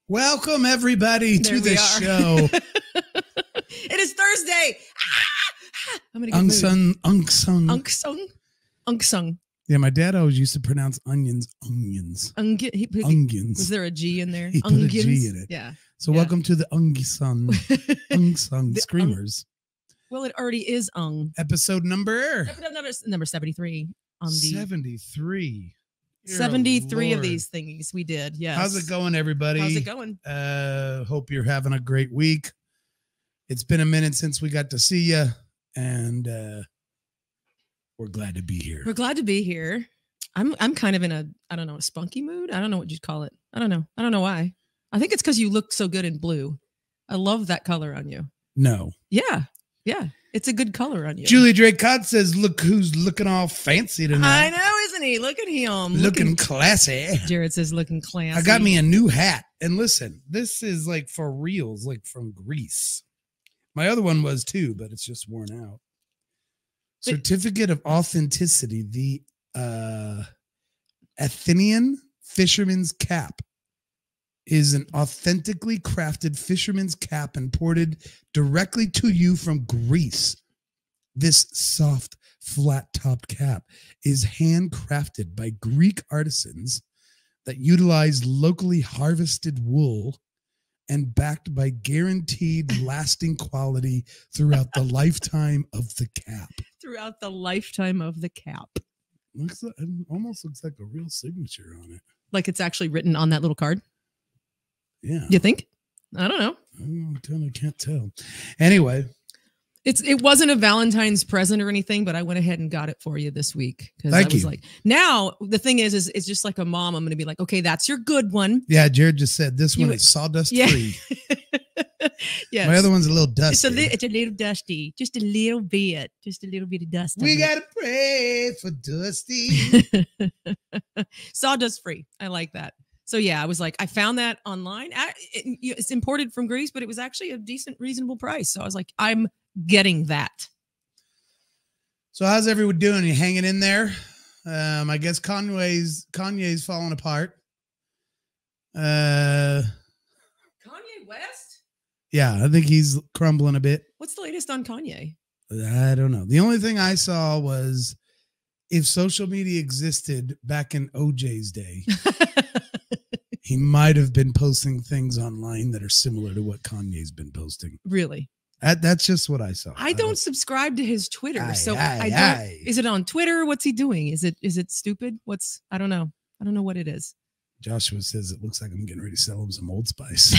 Welcome, everybody, to the show. It is Thursday. I'm gonna get UnsUngsung. Yeah, my dad always used to pronounce onions. Onions. Was there a G in there? He put a G in it. Yeah. So welcome to the Unsung Screamers. Well, it already is Episode number 73 on the 73. 73 of these thingies we did. Yes. How's it going, everybody? How's it going? Hope you're having a great week. It's been a minute since we got to see you, and we're glad to be here. We're glad to be here. I'm kind of in a spunky mood. I don't know what you'd call it. I don't know why. I think it's because you look so good in blue. I love that color on you. No. Yeah. It's a good color on you. Julie Drake-Cott says, look who's looking all fancy tonight. I know, isn't he? Look at him. Looking classy. Jared says looking classy. I got me a new hat. And listen, this is like for reals, like from Greece. My other one was too, but it's just worn out. Certificate of Authenticity, the Athenian Fisherman's Cap is an authentically crafted fisherman's cap imported directly to you from Greece. This soft, flat-topped cap is handcrafted by Greek artisans that utilize locally harvested wool and backed by guaranteed lasting quality throughout the lifetime of the cap. Throughout the lifetime of the cap. Almost looks like a real signature on it. Like it's actually written on that little card? Yeah. You think? I don't know. I can't tell. Anyway. It wasn't a Valentine's present or anything, but I went ahead and got it for you this week. Thank you. Like, now the thing is it's just like a mom. I'm going to be like, okay, that's your good one. Yeah. Jared just said this one is sawdust free. Yes. My other one's a little dusty. It's a little dusty. Just a little bit of dust. We got to pray for Dusty. Sawdust free. I like that. So yeah, I was like, I found that online. It's imported from Greece, but it was actually a decent, reasonable price. So I was like, I'm getting that. So how's everyone doing? You hanging in there? I guess Kanye's falling apart. Kanye West? Yeah, I think he's crumbling a bit. What's the latest on Kanye? I don't know. The only thing I saw was if social media existed back in OJ's day, he might have been posting things online that are similar to what Kanye's been posting. Really? That's just what I saw. I don't subscribe to his Twitter. Is it on Twitter? What's he doing? Is it stupid? I don't know. I don't know what it is. Joshua says it looks like I'm getting ready to sell him some Old Spice.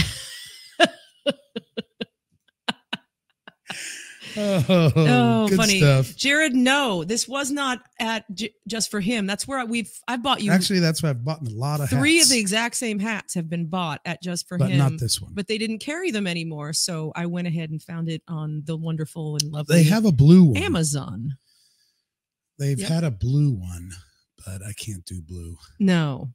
Oh, good funny stuff. Jared, no, this was not at Just for Him. That's where I've bought you. Actually, that's why I've bought a lot of three hats. of the exact same hats have been bought at Just for Him, but not this one. But they didn't carry them anymore, so I went ahead and found it on the wonderful and lovely. They have a blue one. Amazon. They've had a blue one, but I can't do blue. No.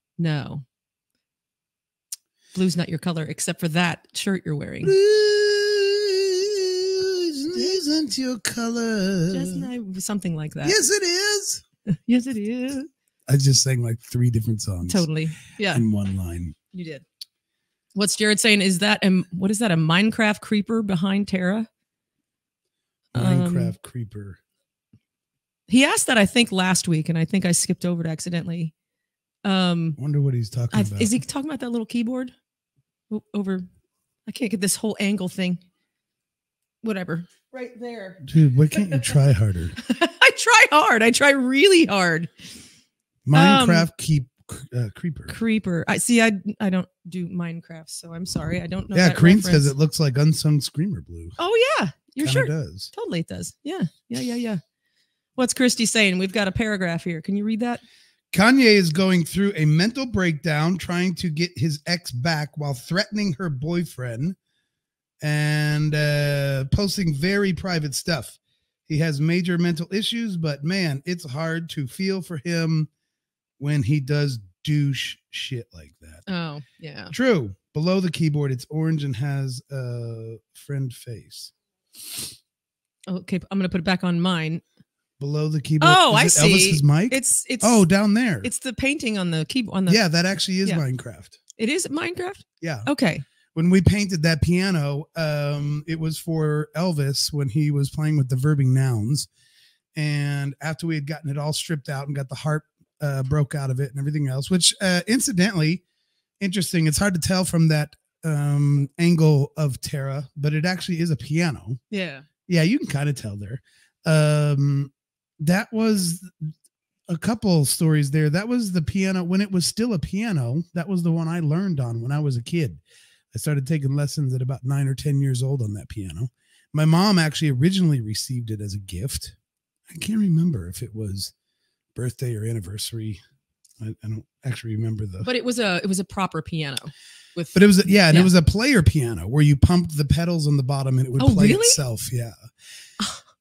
Blue's not your color, except for that shirt you're wearing. Isn't your color? Something like that. Yes, it is. Yes, it is. I just sang like 3 different songs. Totally. Yeah. In one line. You did. What's Jared saying? What is that? A Minecraft creeper behind Tara? Minecraft creeper. He asked that, I think, last week, and I think I skipped over it accidentally. Wonder what he's talking about. Is he talking about that little keyboard? Over. I can't get this whole angle thing. Whatever. Right there. Dude, why can't you try harder? I try hard. I try really hard. Minecraft creeper. Creeper. I don't do Minecraft, so I'm sorry. I don't know. Yeah, Cream says it looks like Unsung Screamer blue. Oh yeah. You're sure? It does. Totally it does. Yeah. What's Christy saying? We've got a paragraph here. Can you read that? Kanye is going through a mental breakdown trying to get his ex back while threatening her boyfriend and posting very private stuff. He has major mental issues, but man, it's hard to feel for him when he does douche shit like that. Oh, yeah. True. Below the keyboard, it's orange and has a friend face. Okay, I'm going to put it back on mine. Below the keyboard. Oh, I see. Elvis's mic? It's down there. It's the painting on the keyboard. Yeah, that actually is Minecraft. It is Minecraft? Yeah. Okay. When we painted that piano, it was for Elvis when he was playing with the verbing nouns. And after we had gotten it all stripped out and got the harp broke out of it and everything else, which incidentally, interesting. It's hard to tell from that angle of Tara, but it actually is a piano. Yeah. Yeah, you can kind of tell there. That was a couple stories there. That was the piano when it was still a piano. That was the one I learned on when I was a kid. I started taking lessons at about 9 or 10 years old on that piano. My mom actually originally received it as a gift. I can't remember if it was birthday or anniversary. I don't actually remember But it was a proper piano. But it was it was a player piano where you pumped the pedals on the bottom and it would play itself. Yeah.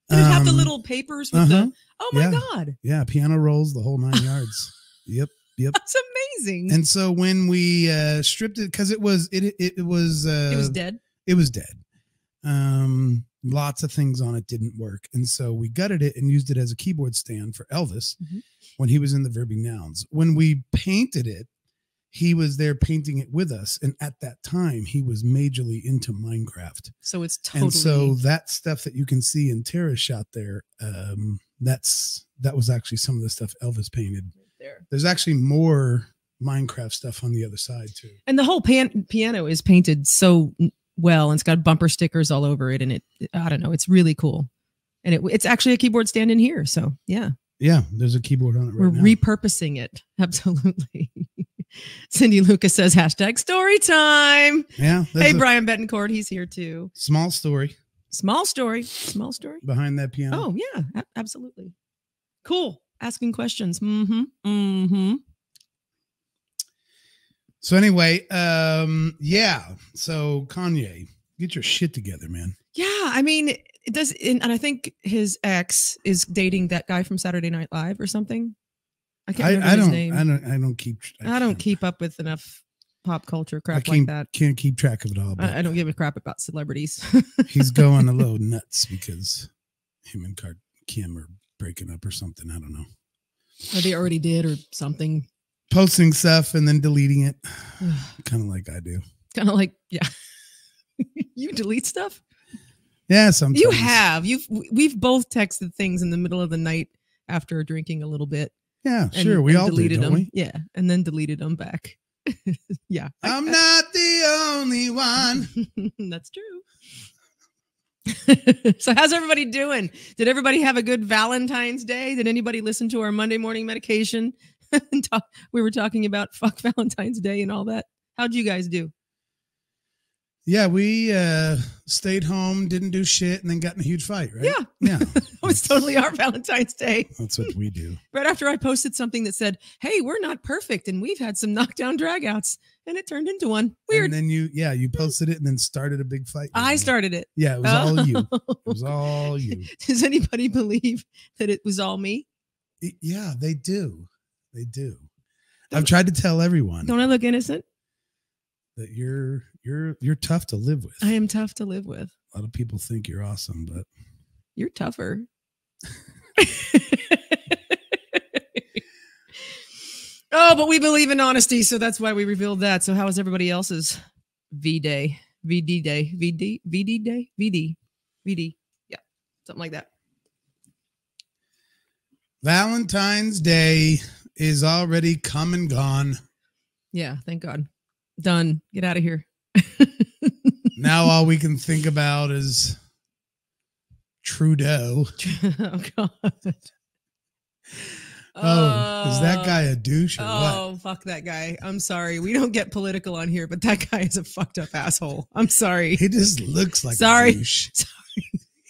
Did it have the little papers with the? Oh my God. Yeah, piano rolls, the whole 9 yards. Yep. That's amazing. And so when we stripped it, because it was dead. It was dead. Lots of things on it didn't work, and so we gutted it and used it as a keyboard stand for Elvis when he was in the verbing nouns. When we painted it, he was there painting it with us, and at that time he was majorly into Minecraft. So it's totally. And so that stuff that you can see in Tara's shot there, that was actually some of the stuff Elvis painted. There's actually more Minecraft stuff on the other side too. And the whole piano is painted so well, and it's got bumper stickers all over it, and I don't know, it's really cool. And it's actually a keyboard stand in here, so yeah. Yeah, there's a keyboard on it right now. We're repurposing it. Absolutely. Cindy Lucas says #story time. Yeah. Hey, Brian Betancourt, he's here too. Small story. Small story Behind that piano. Oh yeah, absolutely. Cool. Asking questions. So anyway, so Kanye, get your shit together, man. Yeah, I mean, it does, and I think his ex is dating that guy from Saturday Night Live or something. I can't remember his name. I don't keep up with enough pop culture crap like that. Can't keep track of it all. I don't give a crap about celebrities. He's going a little nuts because him and Kim are breaking up or something. I don't know. Or they already did or something. Posting stuff and then deleting it. Kind of like I do. Kind of like, yeah. You delete stuff? Yeah, sometimes. You have. We've both texted things in the middle of the night after drinking a little bit. Yeah, sure. We all deleted them. Yeah, and then deleted them back. Yeah. I'm not the only one. That's true. So how's everybody doing? Did everybody have a good Valentine's Day? Did anybody listen to our Monday morning medication? We were talking about fuck Valentine's Day and all that. How'd you guys do? Yeah, we stayed home, didn't do shit, and then got in a huge fight, right? Yeah. It was totally our Valentine's Day. That's what we do. Right after I posted something that said, hey, we're not perfect, and we've had some knockdown dragouts, and it turned into one. Weird. And then you posted it and then started a big fight. I started it. Yeah, it was all you. It was all you. Does anybody believe that it was all me? Yeah, they do. They do. I've tried to tell everyone. Don't I look innocent? That you're tough to live with. I am tough to live with. A lot of people think you're awesome, but you're tougher. Oh, but we believe in honesty, so that's why we revealed that. So how was everybody else's VD day? Yeah, something like that. Valentine's Day is already come and gone. Yeah, thank God. Done. Get out of here. Now all we can think about is Trudeau. Oh, God. Oh, is that guy a douche or what? Oh, fuck that guy. I'm sorry. We don't get political on here, but that guy is a fucked up asshole. I'm sorry. He just looks like a douche. Sorry.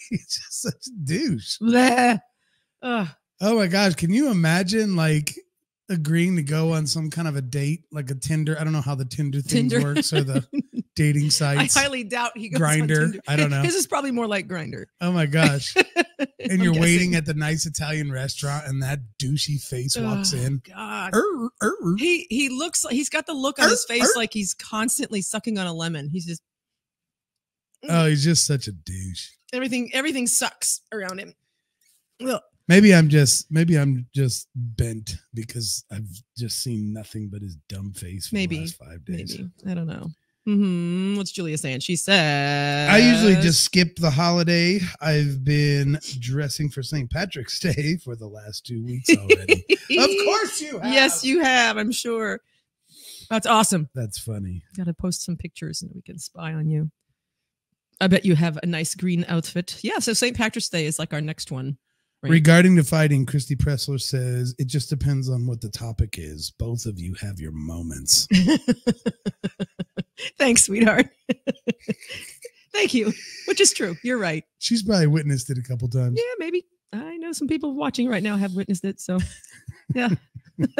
He's just such a douche. Bleh. Oh my gosh. Can you imagine like agreeing to go on some kind of a date, like a Tinder? I don't know how the Tinder thing works or the dating sites. I highly doubt he goes Grindr. on Tinder. I don't know. His is probably more like Grindr. Oh my gosh. And you're waiting at the nice Italian restaurant and that douchey face walks in. God. He looks like he's got the look on his face like he's constantly sucking on a lemon. He's just he's just such a douche. Everything sucks around him. Ugh. Maybe I'm just bent because I've just seen nothing but his dumb face for the last 5 days. Maybe. I don't know. What's Julia saying? She says, I usually just skip the holiday. I've been dressing for St. Patrick's Day for the last 2 weeks already. Of course you have. Yes, you have. I'm sure. That's awesome. That's funny. Got to post some pictures and we can spy on you. I bet you have a nice green outfit. Yeah, so St. Patrick's Day is like our next one. Right? Regarding the fighting, Christy Pressler says, it just depends on what the topic is. Both of you have your moments. Thanks, sweetheart. Thank you. Which is true. You're right. She's probably witnessed it a couple times. Yeah, maybe. I know some people watching right now have witnessed it. So, yeah. It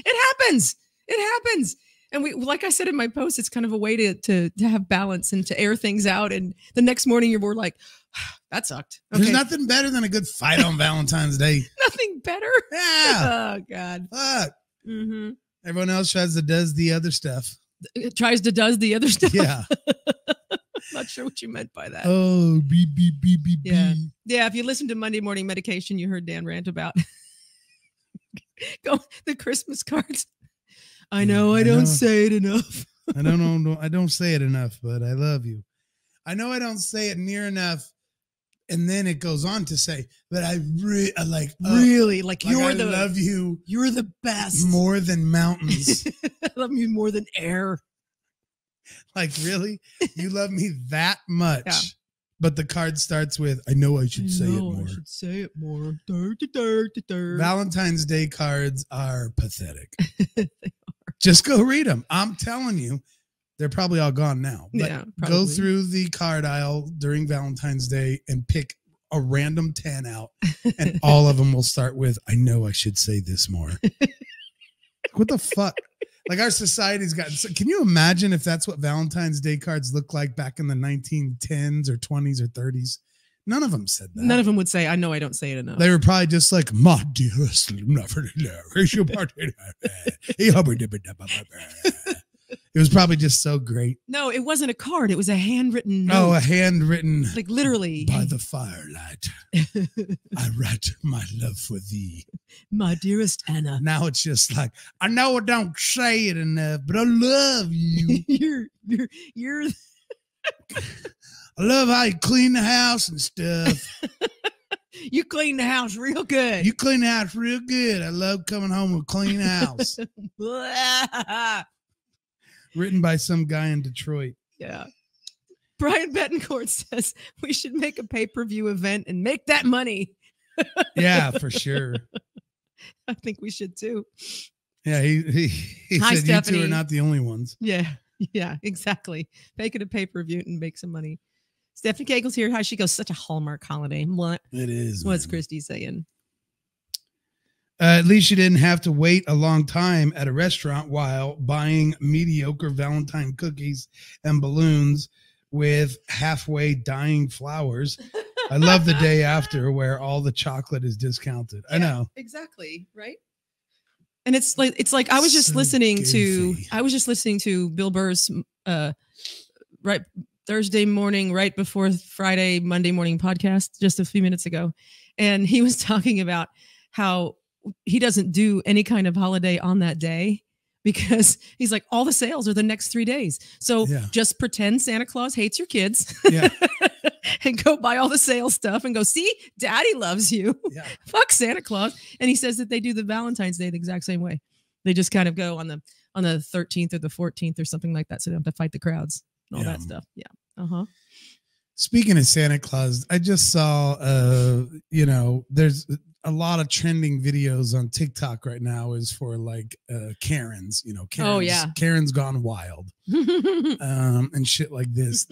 happens. It happens. And we, like I said in my post, it's kind of a way to have balance and to air things out. And the next morning you're more like, that sucked. Okay. There's nothing better than a good fight on Valentine's Day. Nothing better? Yeah. Oh, God. Fuck. Mm-hmm. Everyone else does the other stuff. It tries to does the other stuff. Yeah. Not sure what you meant by that. Oh, beep, beep, beep, beep, yeah. beep. Yeah, if you listen to Monday Morning Medication, you heard Dan rant about the Christmas cards. I know I don't say it enough. I don't know. I don't say it enough, but I love you. I know I don't say it near enough. And then it goes on to say, but I really like you're I love you. You're the best. More than mountains. I love you more than air. Like, really? You love me that much? Yeah. But the card starts with, I know I should say it more. I should say it more. Valentine's Day cards are pathetic. They are. Just go read them. I'm telling you, they're probably all gone now. But yeah, go through the card aisle during Valentine's Day and pick a random 10 out. And all of them will start with, I know I should say this more. What the fuck? Like, our society's gotten so, can you imagine if that's what Valentine's Day cards looked like back in the 1910s or 20s or 30s? None of them said that. None of them would say, I know I don't say it enough. They were probably just like, my dearest, it was probably just so great. No, it wasn't a card. It was a handwritten note. Oh, a handwritten. Like, literally. By the firelight, I write my love for thee. My dearest Anna. Now it's just like, I know I don't say it enough, but I love you. You're I love how you clean the house and stuff. You clean the house real good. You clean the house real good. I love coming home with a clean house. Written by some guy in Detroit. Yeah. Brian Betancourt says we should make a pay-per-view event and make that money. Yeah, for sure. I think we should too. Yeah, he Hi, said Stephanie. You two are not the only ones. Yeah, exactly. Make it a pay-per-view and make some money. Stephanie Cagel's here. Hi, she goes, such a Hallmark holiday. What? It is. What's man. Christy saying? At least you didn't have to wait a long time at a restaurant while buying mediocre Valentine cookies and balloons with halfway dying flowers. I love the day after where all the chocolate is discounted. Yeah, I know. Exactly. Right. And it's like I was just listening to Bill Burr's right Thursday morning, right before Friday, Monday morning podcast just a few minutes ago. And he was talking about how he doesn't do any kind of holiday on that day because he's like, all the sales are the next 3 days. So just pretend Santa Claus hates your kids and go buy all the sales stuff and go, see, daddy loves you. Yeah. Fuck Santa Claus. And he says that they do the Valentine's Day the exact same way. They just kind of go on the 13th or the 14th or something like that. So they don't have to fight the crowds and all that stuff. Yeah. Uh-huh. Speaking of Santa Claus, I just saw, there's a lot of trending videos on TikTok right now is for like Karens, Karens, Karen's gone wild and shit like this.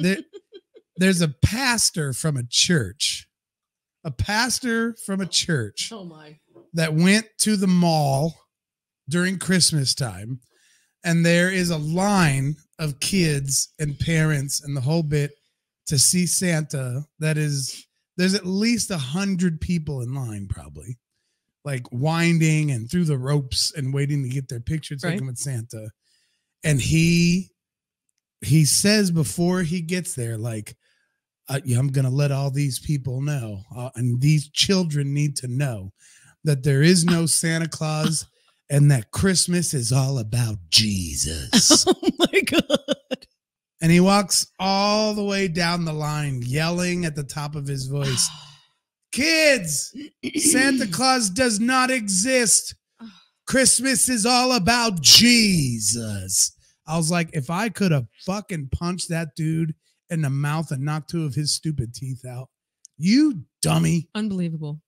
There's a pastor from a church, oh my, that went to the mall during Christmas time. And there is a line of kids and parents and the whole bit to see Santa. There's at least 100 people in line, probably, like winding and through the ropes and waiting to get their picture taken with Santa. And he says before he gets there, like, I'm going to let all these people know, and these children need to know that there is no Santa Claus and that Christmas is all about Jesus. Oh my God. And he walks all the way down the line, yelling at the top of his voice, kids, Santa Claus does not exist. Christmas is all about Jesus. I was like, if I could have fucking punched that dude in the mouth and knocked 2 of his stupid teeth out. You dummy. Unbelievable.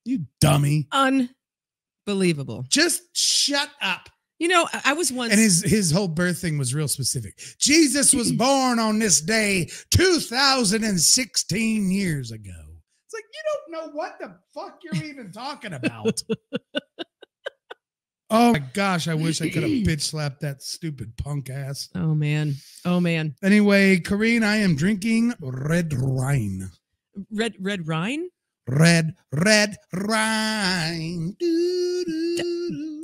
You dummy. Unbelievable. Just shut up. You know, I was once... And his whole birth thing was real specific. Jesus was born on this day 2016 years ago. It's like, you don't know what the fuck you're even talking about. Oh my gosh, I wish I could have bitch slapped that stupid punk ass. Oh man. Oh man. Anyway, Corrine, I am drinking red wine. Red wine? Red wine. Do, do, do,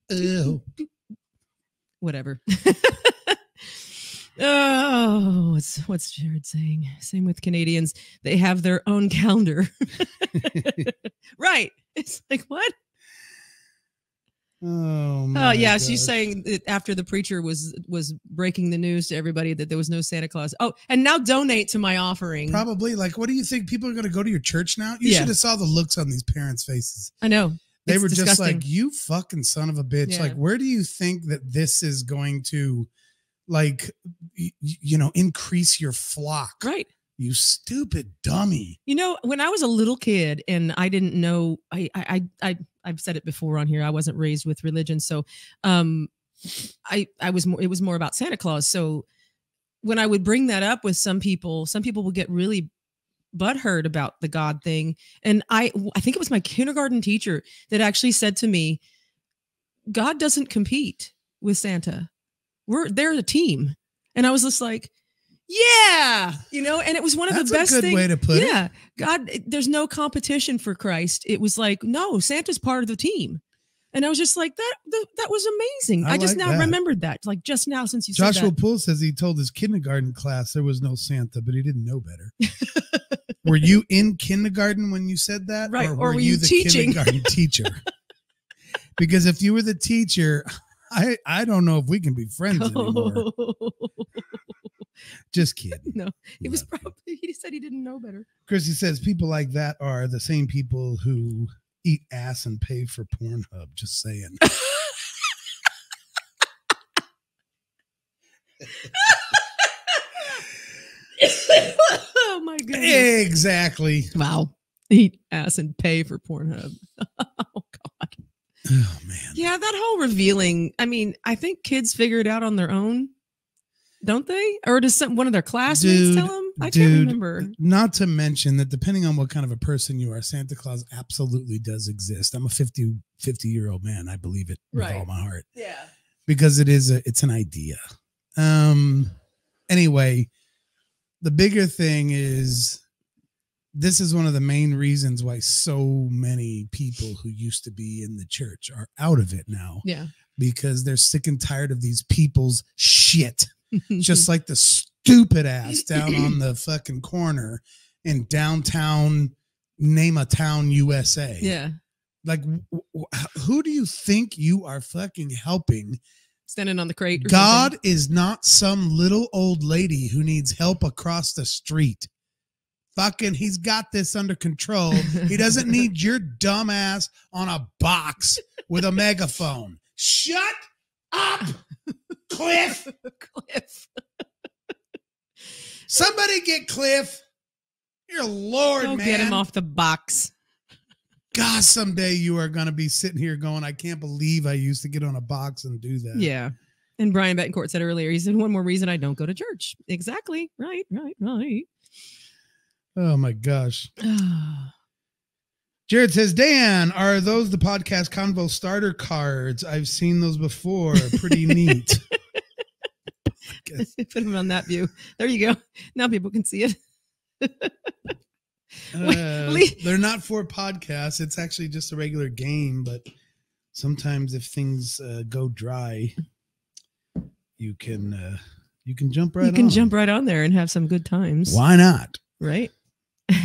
do, whatever. Oh, what's Jared saying? Same with Canadians. They have their own calendar. Right. It's like, what? Oh, my yeah. gosh. She's saying that after the preacher was breaking the news to everybody that there was no Santa Claus. Oh, and now donate to my offering. Probably. Like, what do you think? People are going to go to your church now? You should have saw the looks on these parents' faces. I know. They were disgusting. just like, you fucking son of a bitch. Yeah. Like, where do you think that this is going to, like, you know, increase your flock? Right. You stupid dummy. You know, when I was a little kid and I didn't know, I've said it before on here. I wasn't raised with religion. So, it was more about Santa Claus. So when I would bring that up with some people would get really butthurt about the God thing. And I think it was my kindergarten teacher that actually said to me, God doesn't compete with Santa. They're a team. And I was just like, yeah, you know, and it was one of the best things. That's a good way to put it. Yeah. God, there's no competition for Christ. It was like, no, Santa's part of the team. And I was just like, that was amazing. I just now remembered that, like just now since you said that. Joshua Poole says he told his kindergarten class there was no Santa, but he didn't know better. Were you in kindergarten when you said that? Right. Or were you the teaching? Kindergarten teacher? Because if you were the teacher, I don't know if we can be friends anymore. Just kidding. No, it was probably, he said he didn't know better. Chrissy says people like that are the same people who eat ass and pay for Pornhub. Just saying. Oh my goodness. Exactly. Wow. Eat ass and pay for Pornhub. Oh God. Oh man. Yeah, that whole revealing. I mean, I think kids figure it out on their own, don't they? Or does one of their classmates tell them? I can't remember. Not to mention that depending on what kind of a person you are, Santa Claus absolutely does exist. I'm a 50-year-old man. I believe it with all my heart. Yeah. Because it's an idea. Anyway, the bigger thing is this is one of the main reasons why so many people who used to be in the church are out of it now. Yeah. Because they're sick and tired of these people's shit. Just like the stupid ass down on the fucking corner in downtown, name a town, USA. Yeah. Like, who do you think you are fucking helping? Standing on the crate. God is not some little old lady who needs help across the street. Fucking, he's got this under control. He doesn't need your dumb ass on a box with a megaphone. Shut up, Cliff. Cliff. Somebody get Cliff. Your Lord, man. Get him off the box. God, someday you are going to be sitting here going, I can't believe I used to get on a box and do that. Yeah. And Brian Betancourt said earlier, he said, one more reason I don't go to church. Exactly. Right. Oh, my gosh. Jared says, Dan, are those the podcast convo starter cards? I've seen those before. Pretty neat. Put them on that view. There you go. Now people can see it. They're not for podcasts. It's actually just a regular game, but sometimes if things go dry, you can You can jump right on. You can jump right on there and have some good times. Why not? Right?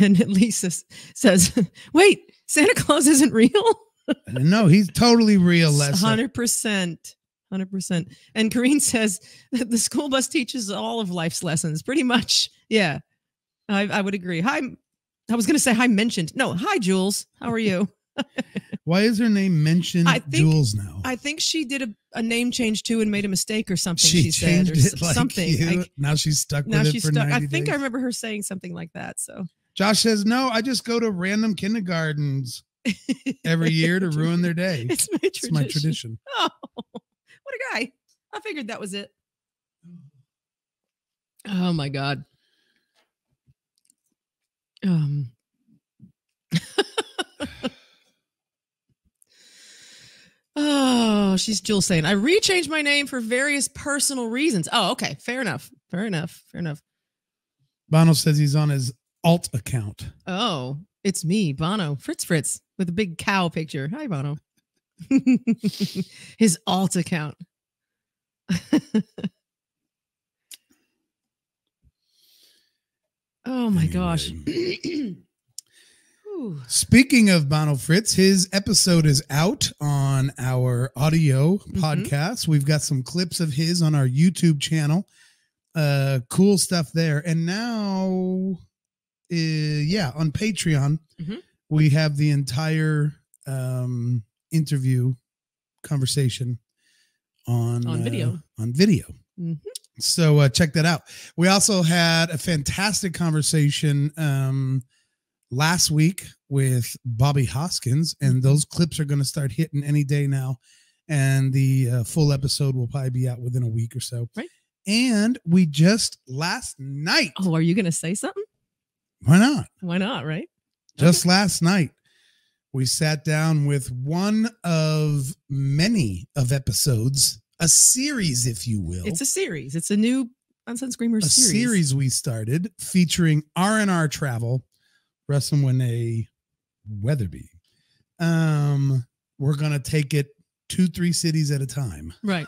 And Lisa says, wait, Santa Claus isn't real? No, he's totally real, Lessa. 100%. 100%. And Corrine says that the school bus teaches all of life's lessons. Pretty much. Yeah. I would agree. Hi. I was going to say hi mentioned. No, hi, Jules. How are you? Why is her name mentioned Jules now? I think she did a name change too and made a mistake or something. She said changed it like something. you. Now she's stuck with it for 90 I think days. I remember her saying something like that. So Josh says, no, I just go to random kindergartens every year to ruin their day. It's my tradition. It's my tradition. Oh, what a guy. I figured that was it. Oh my God. Oh, she's Jules saying, I rechanged my name for various personal reasons. Oh, okay. Fair enough. Fair enough. Fair enough. Bono says he's on his alt account. Oh, it's me, Bono. Fritz, with a big cow picture. Hi, Bono. His alt account. Oh my gosh. Speaking of Bono Fritz, his episode is out on our audio podcast. We've got some clips of his on our YouTube channel. Cool stuff there. And now, on Patreon, we have the entire interview conversation on video. So check that out. We also had a fantastic conversation last week with Bobby Hoskins, and those clips are going to start hitting any day now. And the full episode will probably be out within a week or so. Right. And we just last night. Oh, are you going to say something? Why not? Why not? Right. Just last night, we sat down with one of many of episodes, a series, if you will. It's a series. It's a new Unsung Screamers series. A series we started featuring R&R Travel, Russell Winay Weatherby. We're going to take it 2-3 cities at a time. Right.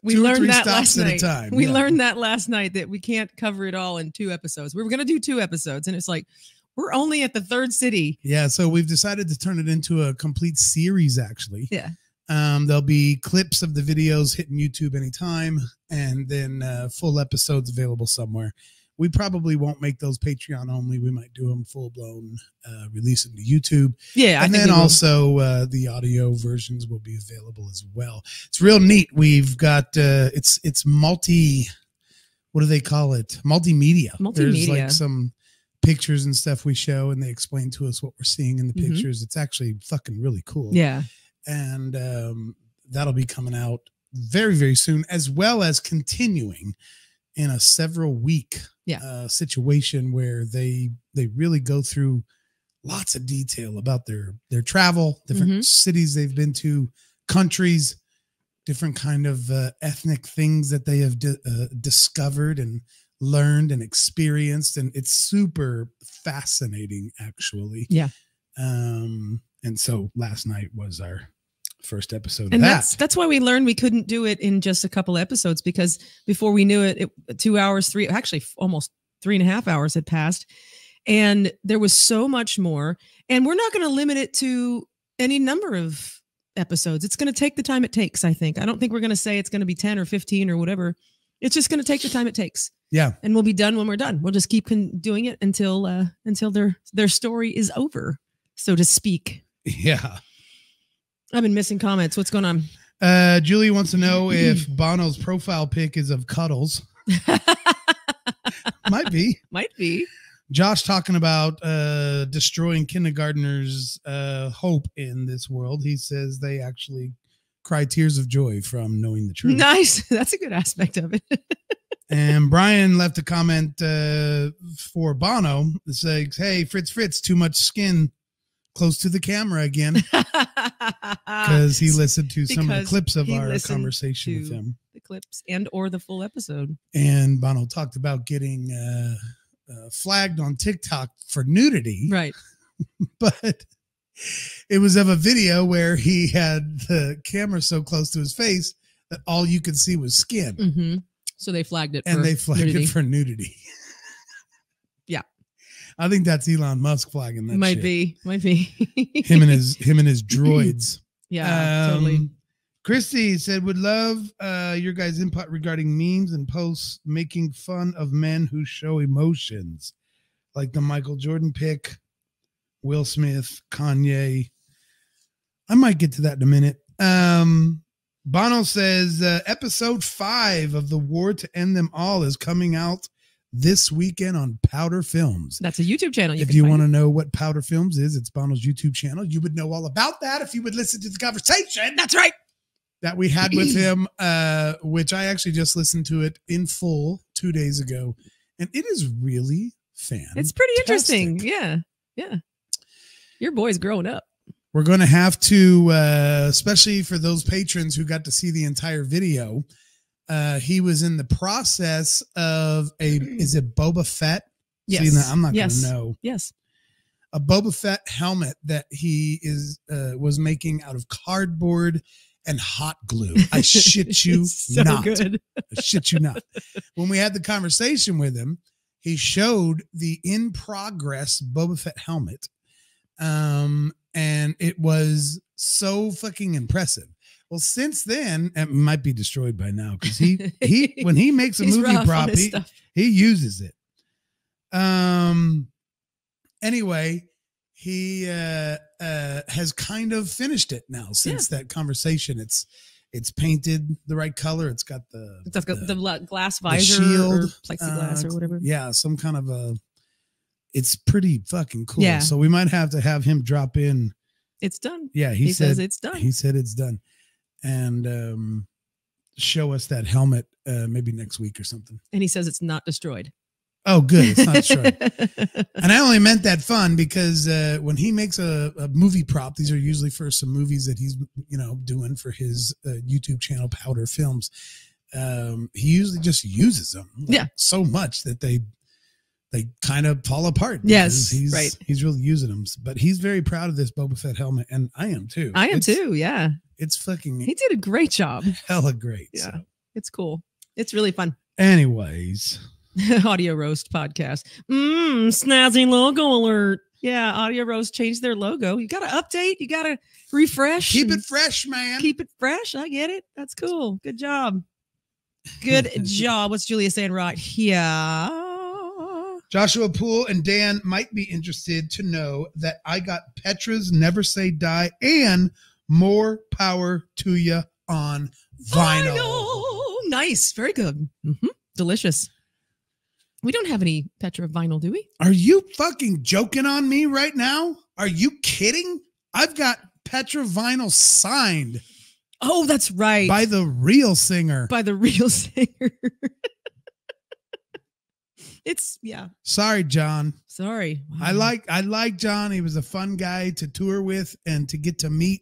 We learned that last night. At a time. We learned that last night that we can't cover it all in 2 episodes. We were going to do 2 episodes, and it's like, we're only at the 3rd city. Yeah. So we've decided to turn it into a complete series, actually. Yeah. There'll be clips of the videos hitting YouTube anytime, and then full episodes available somewhere. We probably won't make those Patreon only. We might do them full blown, release them to YouTube. Yeah. And then also the audio versions will be available as well. It's real neat. We've got, it's multi, what do they call it? Multimedia. There's like some pictures and stuff we show, and they explain to us what we're seeing in the pictures. It's actually fucking really cool. Yeah. And that'll be coming out very, very soon, as well as continuing in a several week situation where they really go through lots of detail about their travel, different cities they've been to, countries, different kind of ethnic things that they have discovered and learned and experienced. And it's super fascinating, actually. Yeah. And so last night was our first episode and of that. That's why we learned we couldn't do it in just a couple episodes, because before we knew it 2 hours, actually almost 3.5 hours had passed, and there was so much more. And we're not going to limit it to any number of episodes. It's going to take the time it takes, I think. I don't think we're going to say it's going to be 10 or 15 or whatever. It's just going to take the time it takes. Yeah. And we'll be done when we're done. We'll just keep doing it until their story is over, so to speak. Yeah. I've been missing comments. What's going on? Julie wants to know if Bono's profile pic is of cuddles. Might be. Might be. Josh talking about destroying kindergartners' hope in this world. He says they actually cry tears of joy from knowing the truth. Nice. That's a good aspect of it. And Brian left a comment for Bono that says, hey, Fritz, too much skin close to the camera again. Because he listened to some of the clips of our conversation with him. The clips or the full episode. And Bono talked about getting flagged on TikTok for nudity. Right. But it was of a video where he had the camera so close to his face that all you could see was skin. So they flagged it. And they flagged nudity. it for nudity. Yeah. I think that's Elon Musk flagging that Might shit. be. him and his droids. Yeah, totally. Christy said, would love your guys' input regarding memes and posts making fun of men who show emotions, like the Michael Jordan pick, Will Smith, Kanye. I might get to that in a minute. Bono says, episode 5 of The War to End Them All is coming out this weekend on Powder Films. That's a YouTube channel. If you want to know what Powder Films is, it's Bono's YouTube channel. You would know all about that if you would listen to the conversation. That's right. That we had with him, which I actually just listened to it in full 2 days ago. And it is really fantastic. It's pretty interesting. Yeah. Yeah. Your boy's growing up. We're going to have to, especially for those patrons who got to see the entire video, he was in the process of is it Boba Fett? Yes. See, I'm not going to know. Yes. A Boba Fett helmet that he was making out of cardboard and hot glue. I shit you so not. Good. I shit you not. When we had the conversation with him, he showed the in progress Boba Fett helmet. And it was so fucking impressive. Well, since then, it might be destroyed by now because he when he makes a movie prop, he uses it. Anyway, he has kind of finished it now since that conversation. It's painted the right color. It's got the glass visor, shield, or plexiglass or whatever. Yeah, some kind of a. It's pretty fucking cool. Yeah. So we might have to have him drop in. It's done. Yeah, he says it's done. He said it's done, and show us that helmet maybe next week or something. And he says it's not destroyed. Oh, good. It's not destroyed. And I only meant that fun because when he makes a movie prop, these are usually for some movies that he's doing for his YouTube channel, Powder Films. He usually just uses them so much that they kind of fall apart. Yes, he's right. He's really using them, but he's very proud of this Boba Fett helmet, and I am too. I am too. Yeah, it's fucking. He did a great job. Hella great. Yeah, so. It's cool. It's really fun. Anyways, Audio Roast podcast. Snazzy logo alert. Yeah, Audio Roast changed their logo. You got to update. You got to refresh. Keep it fresh, man. Keep it fresh. I get it. That's cool. Good job. Good job. What's Julia saying right here? Joshua Poole and Dan might be interested to know that I got Petra's Never Say Die and More Power to Ya on vinyl. Nice. Very good. Delicious. We don't have any Petra vinyl, do we? Are you fucking joking on me right now? Are you kidding? I've got Petra vinyl signed. Oh, that's right. By the real singer. By the real singer. Sorry, John. Sorry. Wow. I like John. He was a fun guy to tour with and to get to meet.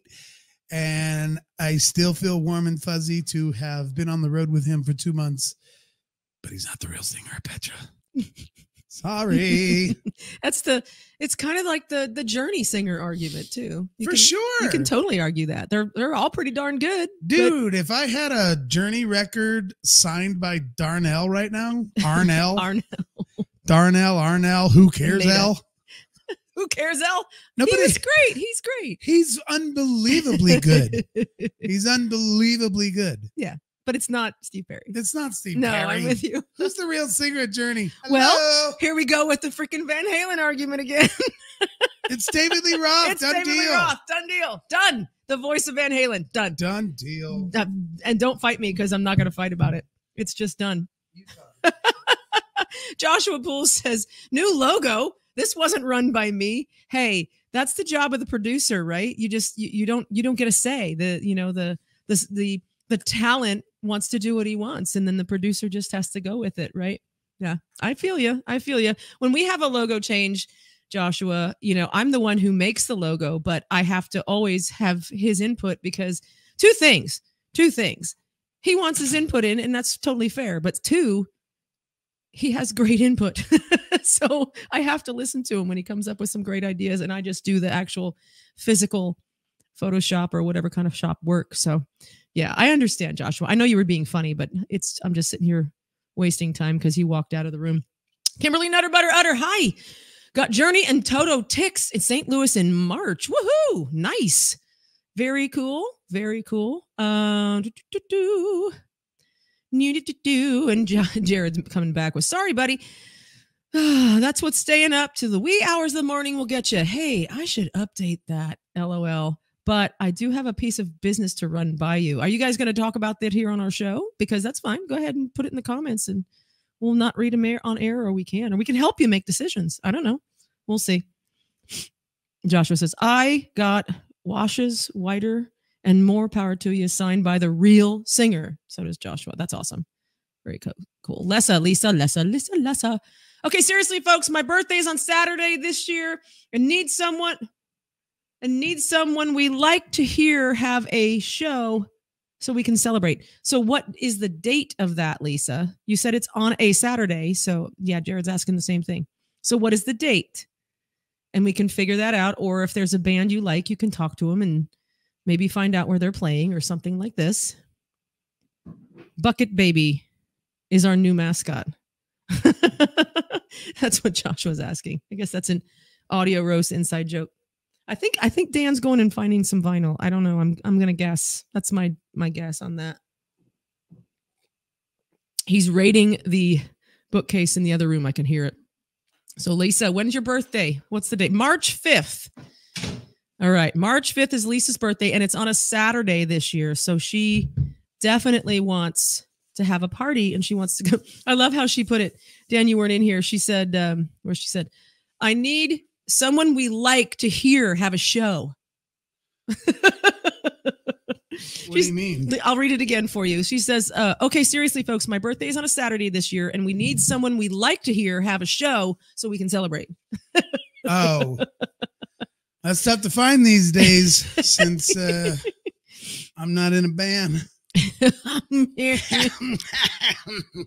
And I still feel warm and fuzzy to have been on the road with him for 2 months. But he's not the real singer of Petra. Sorry. It's kind of like the Journey singer argument too. Sure. You can totally argue that. They're all pretty darn good. Dude, if I had a Journey record signed by Darnell right now, Arnell. Darnell, who cares, L? Who cares, L? Nobody. He's great. He's great. He's unbelievably good. He's unbelievably good. Yeah. But it's not Steve Perry. It's not Steve Perry. No, I'm with you. Who's the real singer of Journey? Hello? Well, here we go with the freaking Van Halen argument again. It's David Lee Roth. It's David Lee Roth. Done deal. Done. The voice of Van Halen. Done. Done deal. And don't fight me because I'm not going to fight about it. It's just done. Joshua Poole says, new logo. This wasn't run by me. Hey, that's the job of the producer, right? You just you don't get a say. The talent wants to do what he wants, and then the producer just has to go with it, right? Yeah, I feel you. When we have a logo change, Joshua, I'm the one who makes the logo, but I have to always have his input because two things. He wants his input in, and that's totally fair. But two, he has great input. So I have to listen to him when he comes up with some great ideas, and I just do the actual physical Photoshop or whatever kind of shop work. So yeah, I understand, Joshua. I know you were being funny, but I'm just sitting here wasting time because he walked out of the room. Kimberly Nutter Butter Utter, hi. Got Journey and Toto Tix in St. Louis in March. Woohoo! Nice. Very cool. Very cool. And Jared's coming back with, sorry, buddy. That's what's staying up to the wee hours of the morning will get you. Hey, I should update that. LOL. But I do have a piece of business to run by you. Are you guys going to talk about that here on our show? Because that's fine. Go ahead and put it in the comments and we'll not read them on air, or we can help you make decisions. I don't know. We'll see. Joshua says, I got washes whiter and more power to you, signed by the real singer. So does Joshua. That's awesome. Very cool. Lessa. Okay, seriously, folks, my birthday is on Saturday this year, and need someone we like to hear have a show so we can celebrate. So what is the date of that, Lisa? You said it's on a Saturday. So yeah, Jared's asking the same thing. So what is the date? And we can figure that out. Or if there's a band you like, you can talk to them and maybe find out where they're playing or something like this. Bucket Baby is our new mascot. That's what Josh was asking. I guess that's an audio roast inside joke. I think Dan's going and finding some vinyl. I don't know. I'm gonna guess. That's my guess on that. He's raiding the bookcase in the other room. I can hear it. So Lisa, when's your birthday? What's the date? March 5th. All right. March 5th is Lisa's birthday, and it's on a Saturday this year. So she definitely wants to have a party, and she wants to go. I love how she put it. Dan, you weren't in here. She said, I need someone we like to hear have a show. What do you mean? I'll read it again for you. She says, okay, seriously, folks, my birthday is on a Saturday this year, and we need someone we like to hear have a show so we can celebrate. Oh, that's tough to find these days since I'm not in a band.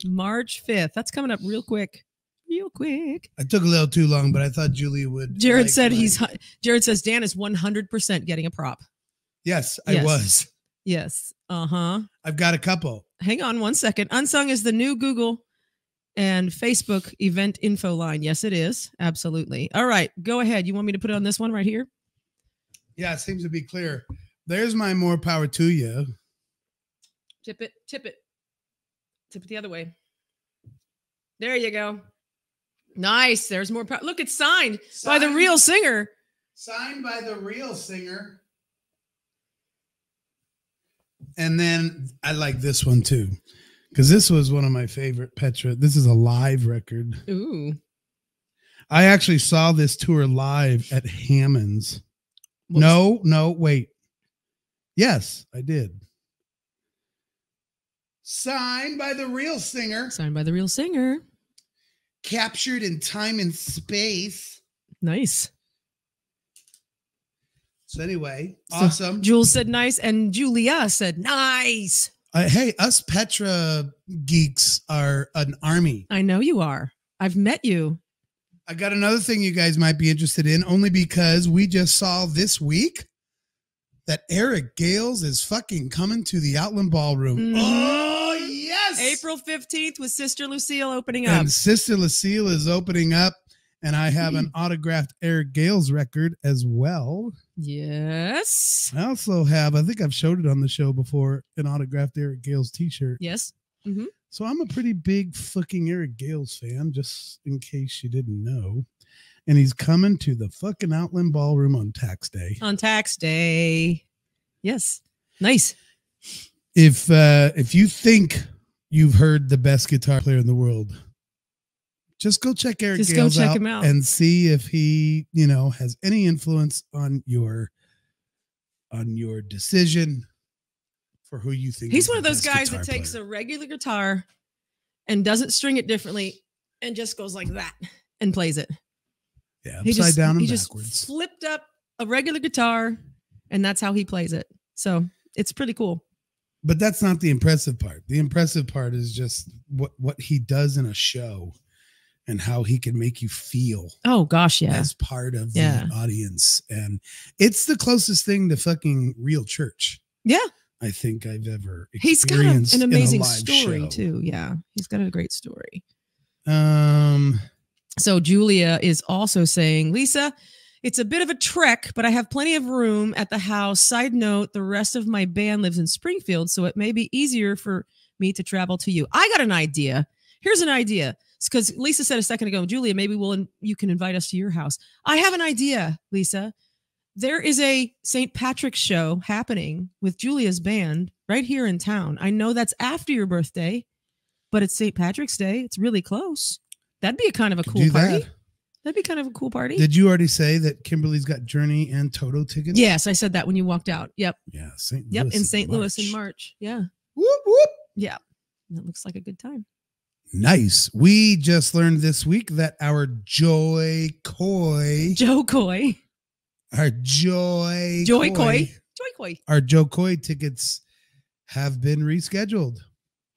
March 5th. That's coming up real quick. I took a little too long, but I thought Julia would. Jared said Jared says Dan is 100% getting a prop. Yes, I was. Yes. Uh-huh. I've got a couple. Hang on one second. Unsung is the new Google and Facebook event info line. Yes, it is. Absolutely. All right. Go ahead. You want me to put it on this one right here? Yeah, it seems to be clear. There's my more power to you. Tip it. Tip it the other way. There you go. Nice. There's more power. Look, it's signed by the real singer. Signed by the real singer. And then I like this one too, because this was one of my favorite Petra. This is a live record. Ooh. I actually saw this tour live at Hammond's. No, wait. Yes, I did. Signed by the real singer. Signed by the real singer. Captured in time and space. Nice. So anyway, awesome. Jules said nice, and Julia said nice. Hey, us Petra geeks are an army. I know you are. I've met you. I got another thing you guys might be interested in, only because we just saw this week that Eric Gales is fucking coming to the Outland Ballroom. Mm-hmm. Oh, yes. April 15th with Sister Lucille opening up. And Sister Lucille is opening up, and I have an autographed Eric Gales record as well. Yes. I also have, I think I've showed it on the show before, an autographed Eric Gales t-shirt. Yes. Mm-hmm. So I'm a pretty big fucking Eric Gales fan, just in case you didn't know. And he's coming to the fucking Outland Ballroom on tax day. On tax day. Yes. Nice. If you think you've heard the best guitar player in the world, just go check Eric Gales out, and see if he, has any influence on your decision for who you think. He's one of those guys that takes a regular guitar and doesn't string it differently and just goes like that and plays it. Yeah, upside down and backwards. Just flipped up a regular guitar, and that's how he plays it. So it's pretty cool. But that's not the impressive part. The impressive part is just what he does in a show and how he can make you feel. Oh, gosh, yeah. As part of the audience. And it's the closest thing to fucking real church. Yeah. I think I've ever He's got experienced. an amazing in a live story show. too. Yeah, he's got a great story. Um. So Julia is also saying, Lisa, it's a bit of a trek, but I have plenty of room at the house. Side note, the rest of my band lives in Springfield, so it may be easier for me to travel to you. I got an idea. Here's an idea. It's because Lisa said a second ago, Julia, maybe you can invite us to your house. I have an idea, Lisa. There is a St. Patrick's show happening with Julia's band right here in town. I know that's after your birthday, but it's St. Patrick's Day. It's really close. That'd be a kind of a cool party. That'd be kind of a cool party. Did you already say that Kimberly's got Journey and Toto tickets? Yes, I said that when you walked out. Yep. Yeah, St. Yep, Louis in St. Louis in March. Yeah. Whoop, whoop. Yeah. That looks like a good time. Nice. We just learned this week that our Joy Coy, our Joe Coy tickets have been rescheduled.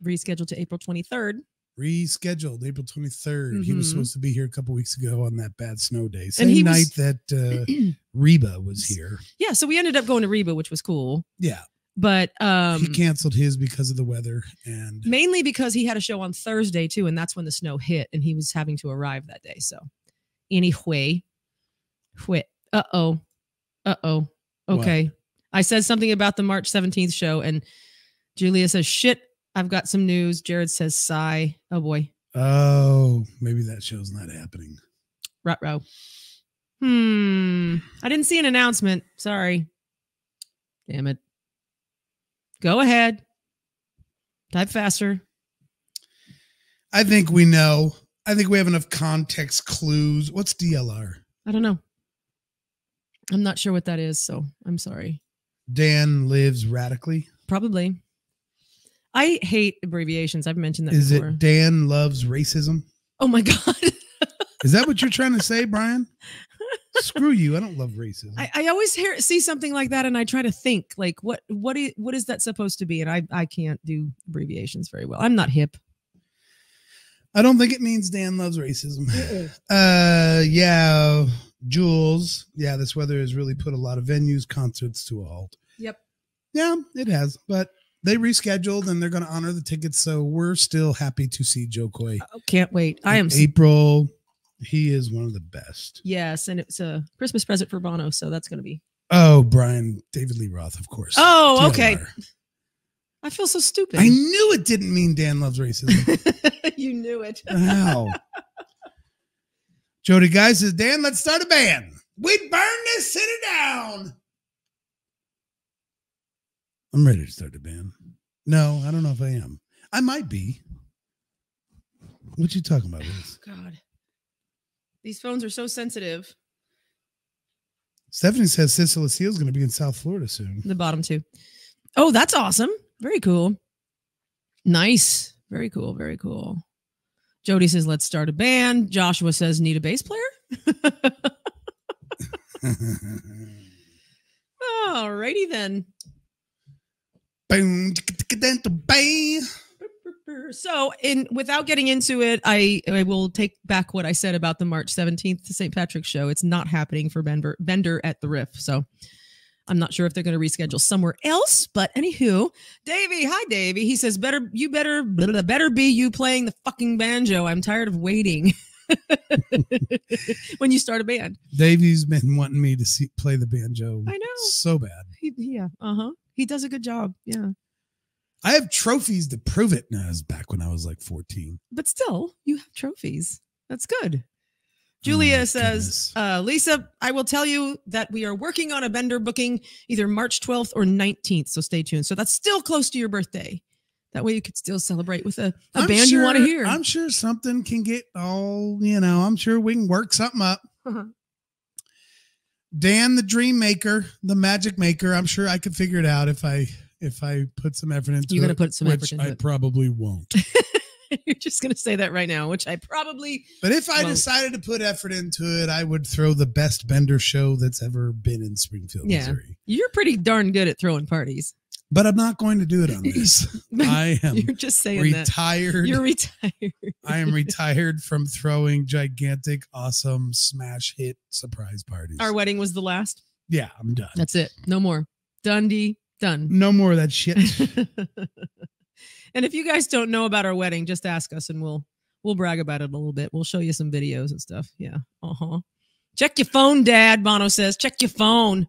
Rescheduled to April 23rd. Rescheduled April 23rd. He was supposed to be here a couple weeks ago on that bad snow day. And Same night that Reba was here. Yeah, so we ended up going to Reba, which was cool. Yeah. But he canceled his because of the weather, and mainly because he had a show on Thursday too, and that's when the snow hit, and he was having to arrive that day. So anyway, okay. What? I said something about the March 17th show, and Julia says, "Shit, I've got some news." Jared says, "Sigh." Oh boy. Oh, maybe that show's not happening. Ruh-roh. I didn't see an announcement. Sorry. Damn it. Go ahead. Type faster. I think we know. I think we have enough context clues. What's DLR? I don't know. I'm not sure what that is, so I'm sorry. Dan lives radically? Probably. I hate abbreviations. I've mentioned that Is before. it Dan loves racism? Oh my God. Is that what you're trying to say, Brian? Screw you. I don't love racism. I always see something like that, and I try to think, like, what is that supposed to be? And I can't do abbreviations very well. I'm not hip. I don't think it means Dan loves racism. Yeah, Jules. Yeah, this weather has really put a lot of venues, concerts to a halt. Yep. Yeah, it has. But they rescheduled, and they're going to honor the tickets. So we're still happy to see Joe Coy. Can't wait. I am. April. He is one of the best. Yes, and it's a Christmas present for Bono, so that's going to be. Oh, Brian, David Lee Roth, of course. Oh, TLR. Okay. I feel so stupid. I knew it didn't mean Dan loves racism. You knew it. Wow. Jody Guy says, Dan, let's start a band. We burn this city down. I'm ready to start a band. No, I don't know if I am. I might be. What you talking about, Liz? God. These phones are so sensitive. Stephanie says Sister Lucille's going to be in South Florida soon. The bottom two. Oh, that's awesome. Very cool. Nice. Very cool. Very cool. Jody says, let's start a band. Joshua says, need a bass player? Alrighty then. Boom. So, without getting into it, I will take back what I said about the March 17th St. Patrick's show. It's not happening for Bender at the Riff. So I'm not sure if they're going to reschedule somewhere else. But anywho, Davey, hi Davey. He says, better be you playing the fucking banjo. I'm tired of waiting. When you start a band. Davey's been wanting me to play the banjo. I know. So bad. Yeah. He does a good job. Yeah. I have trophies to prove it. No, it was back when I was like 14. But still, you have trophies. That's good. Julia says, Lisa, I will tell you that we are working on a Bender booking either March 12th or 19th. So stay tuned. So that's still close to your birthday. That way you could still celebrate with a band you want to hear. I'm sure something can get I'm sure we can work something up. Dan, the dream maker, the magic maker. I'm sure I could figure it out if I put some effort into it. You're going to put some effort into it. I probably won't. You're just going to say that right now, which I probably But if I decided to put effort into it, I would throw the best Bender show that's ever been in Springfield, Missouri. You're pretty darn good at throwing parties. But I'm not going to do it on this. I am You're just saying retired. That. You're retired. I am retired from throwing gigantic, awesome, smash hit surprise parties. Our wedding was the last. Yeah, I'm done. That's it. No more. Dundee. Done. No more of that shit. And if you guys don't know about our wedding, just ask us and we'll brag about it a little bit. We'll show you some videos and stuff. Yeah. Check your phone, Dad. Bono says, check your phone.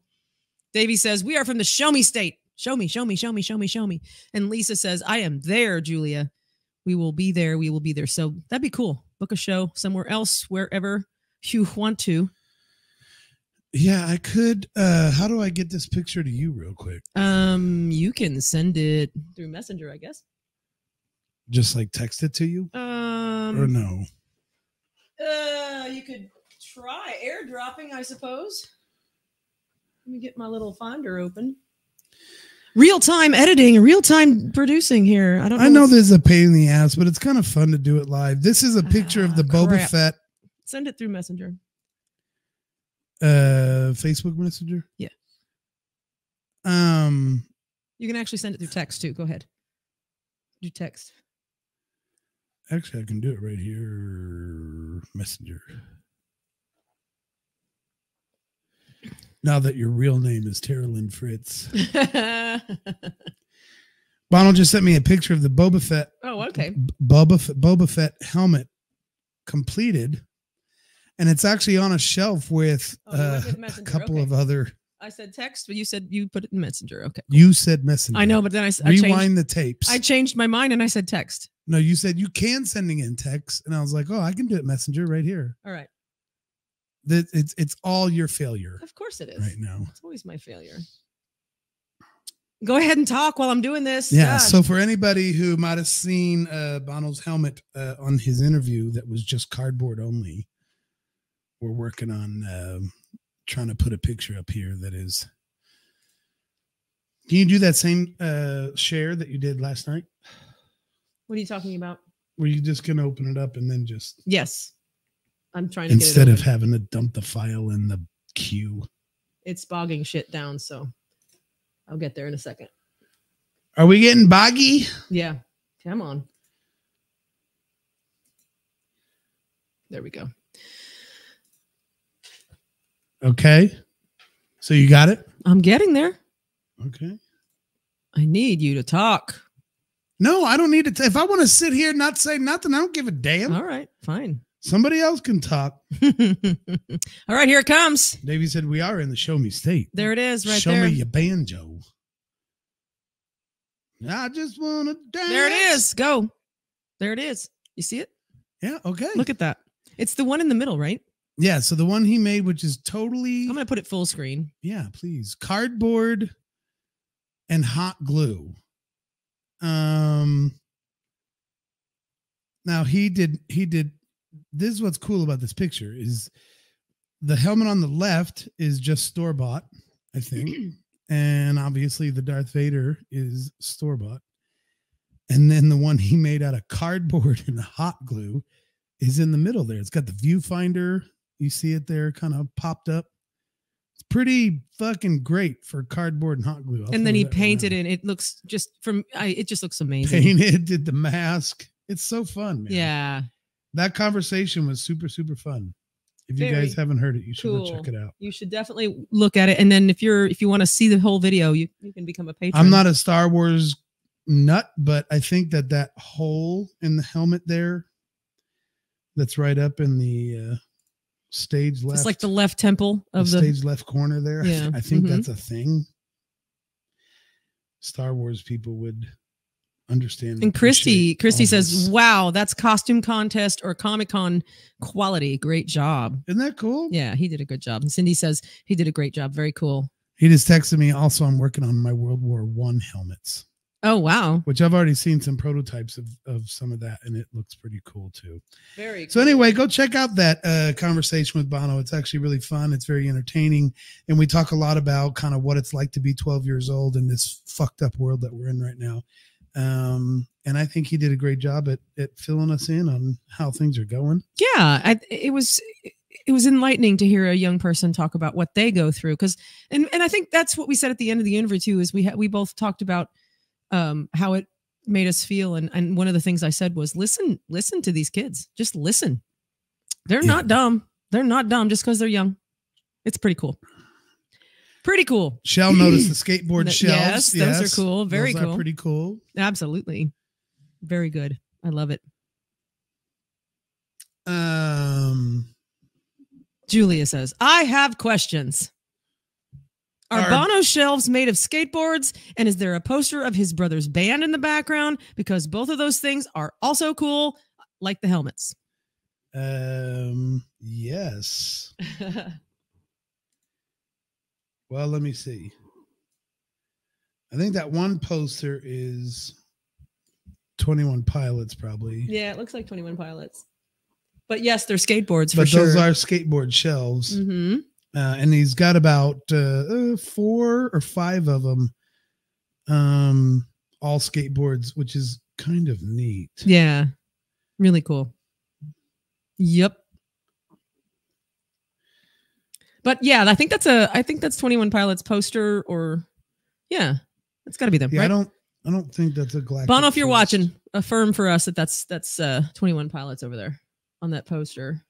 Davey says, we are from the show me state. Show me, show me, show me, show me, show me. And Lisa says, I am there, Julia. We will be there. We will be there. So that'd be cool. Book a show somewhere else, wherever you want to. Yeah, I could. How do I get this picture to you real quick? You can send it through Messenger, I guess. Just like text it to you? Or no? You could try airdropping, I suppose. Let me get my little Finder open. Real-time editing, real-time producing here. I know there's a pain in the ass, but it's kind of fun to do it live. This is a picture of the Boba Fett. Send it through Messenger. Facebook Messenger? Yeah. You can actually send it through text too. Go ahead. Do text. Actually, I can do it right here. Messenger. Now that your real name is Terrelyn Fritz. Bono just sent me a picture of the Boba Fett. Oh, okay. Boba Fett helmet completed. And it's actually on a shelf with a couple of other. I said text, but you said you put it in Messenger. Okay. Cool. You said Messenger. I know, but then I rewind the tapes. I changed my mind and I said text. No, you said you can sending in text. And I was like, oh, I can do it Messenger right here. All right. It's all your failure. Of course it is. Right now. It's always my failure. Go ahead and talk while I'm doing this. Yeah. God. So for anybody who might have seen Bono's helmet on his interview that was just cardboard only, we're working on trying to put a picture up here that is. Can you do that same share that you did last night? What are you talking about? Were you just going to open it up and then just. Yes. I'm trying to instead get it of having to dump the file in the queue. It's bogging shit down, so I'll get there in a second. Are we getting boggy? Yeah. Come on. There we go. Okay. So you got it? I'm getting there. Okay. I need you to talk. No, I don't need to. If I want to sit here and not say nothing, I don't give a damn. All right. Fine. Somebody else can talk. All right, here it comes. Davey said we are in the show me state. There it is, right show there. Show me your banjo. I just want to dance. There it is. Go. There it is. You see it? Yeah, okay. Look at that. It's the one in the middle, right? Yeah, so the one he made, which is totally... I'm going to put it full screen. Yeah, please. Cardboard and hot glue. Now he did... This is what's cool about this picture is the helmet on the left is just store-bought, I think. And obviously the Darth Vader is store-bought. And then the one he made out of cardboard and hot glue is in the middle there. It's got the viewfinder. You see it there kind of popped up. It's pretty fucking great for cardboard and hot glue. And then he painted it. It looks just it just looks amazing. Painted, did the mask. It's so fun, man. Yeah. That conversation was super, super fun. If you guys haven't heard it, you should go check it out. You should definitely look at it. And then if you want to see the whole video, you can become a patron. I'm not a Star Wars nut, but I think that hole in the helmet there, that's right up in the stage left. It's like the left temple of the stage left corner there. Yeah. I think that's a thing. Star Wars people would understand. And Christy says, wow, that's costume contest or Comic-Con quality. Great job. Isn't that cool? Yeah, he did a good job. And Cindy says he did a great job. Very cool. He just texted me. Also, I'm working on my World War I helmets. Oh, wow. Which I've already seen some prototypes of some of that, and it looks pretty cool too. Very cool. So anyway, go check out that conversation with Bono. It's actually really fun. It's very entertaining. And we talk a lot about kind of what it's like to be 12 years old in this fucked up world that we're in right now. And I think he did a great job at filling us in on how things are going. Yeah, it was enlightening to hear a young person talk about what they go through. And I think that's what we said at the end of the interview too, is we both talked about how it made us feel. And one of the things I said was, listen to these kids. Just listen. They're not dumb. They're not dumb just because they're young. It's pretty cool. Pretty cool. Shell noticed the skateboard shelves. Yes, those are cool. Very those cool. Are pretty cool. Absolutely. Very good. I love it. Julia says, I have questions. Are Bono's shelves made of skateboards? And is there a poster of his brother's band in the background? Because both of those things are also cool, like the helmets. Yes. Well, let me see. I think that one poster is 21 Pilots, probably. Yeah, it looks like 21 Pilots. But yes, they're skateboards for but sure. Those are skateboard shelves. Mm-hmm. And he's got about 4 or 5 of them, all skateboards, which is kind of neat. Yeah, really cool. Yep. But yeah, I think that's 21 Pilots poster, or yeah, it's got to be them. Yeah, right? I don't think that's a Galactic. Bono, if you're watching, affirm for us that that's 21 Pilots over there on that poster.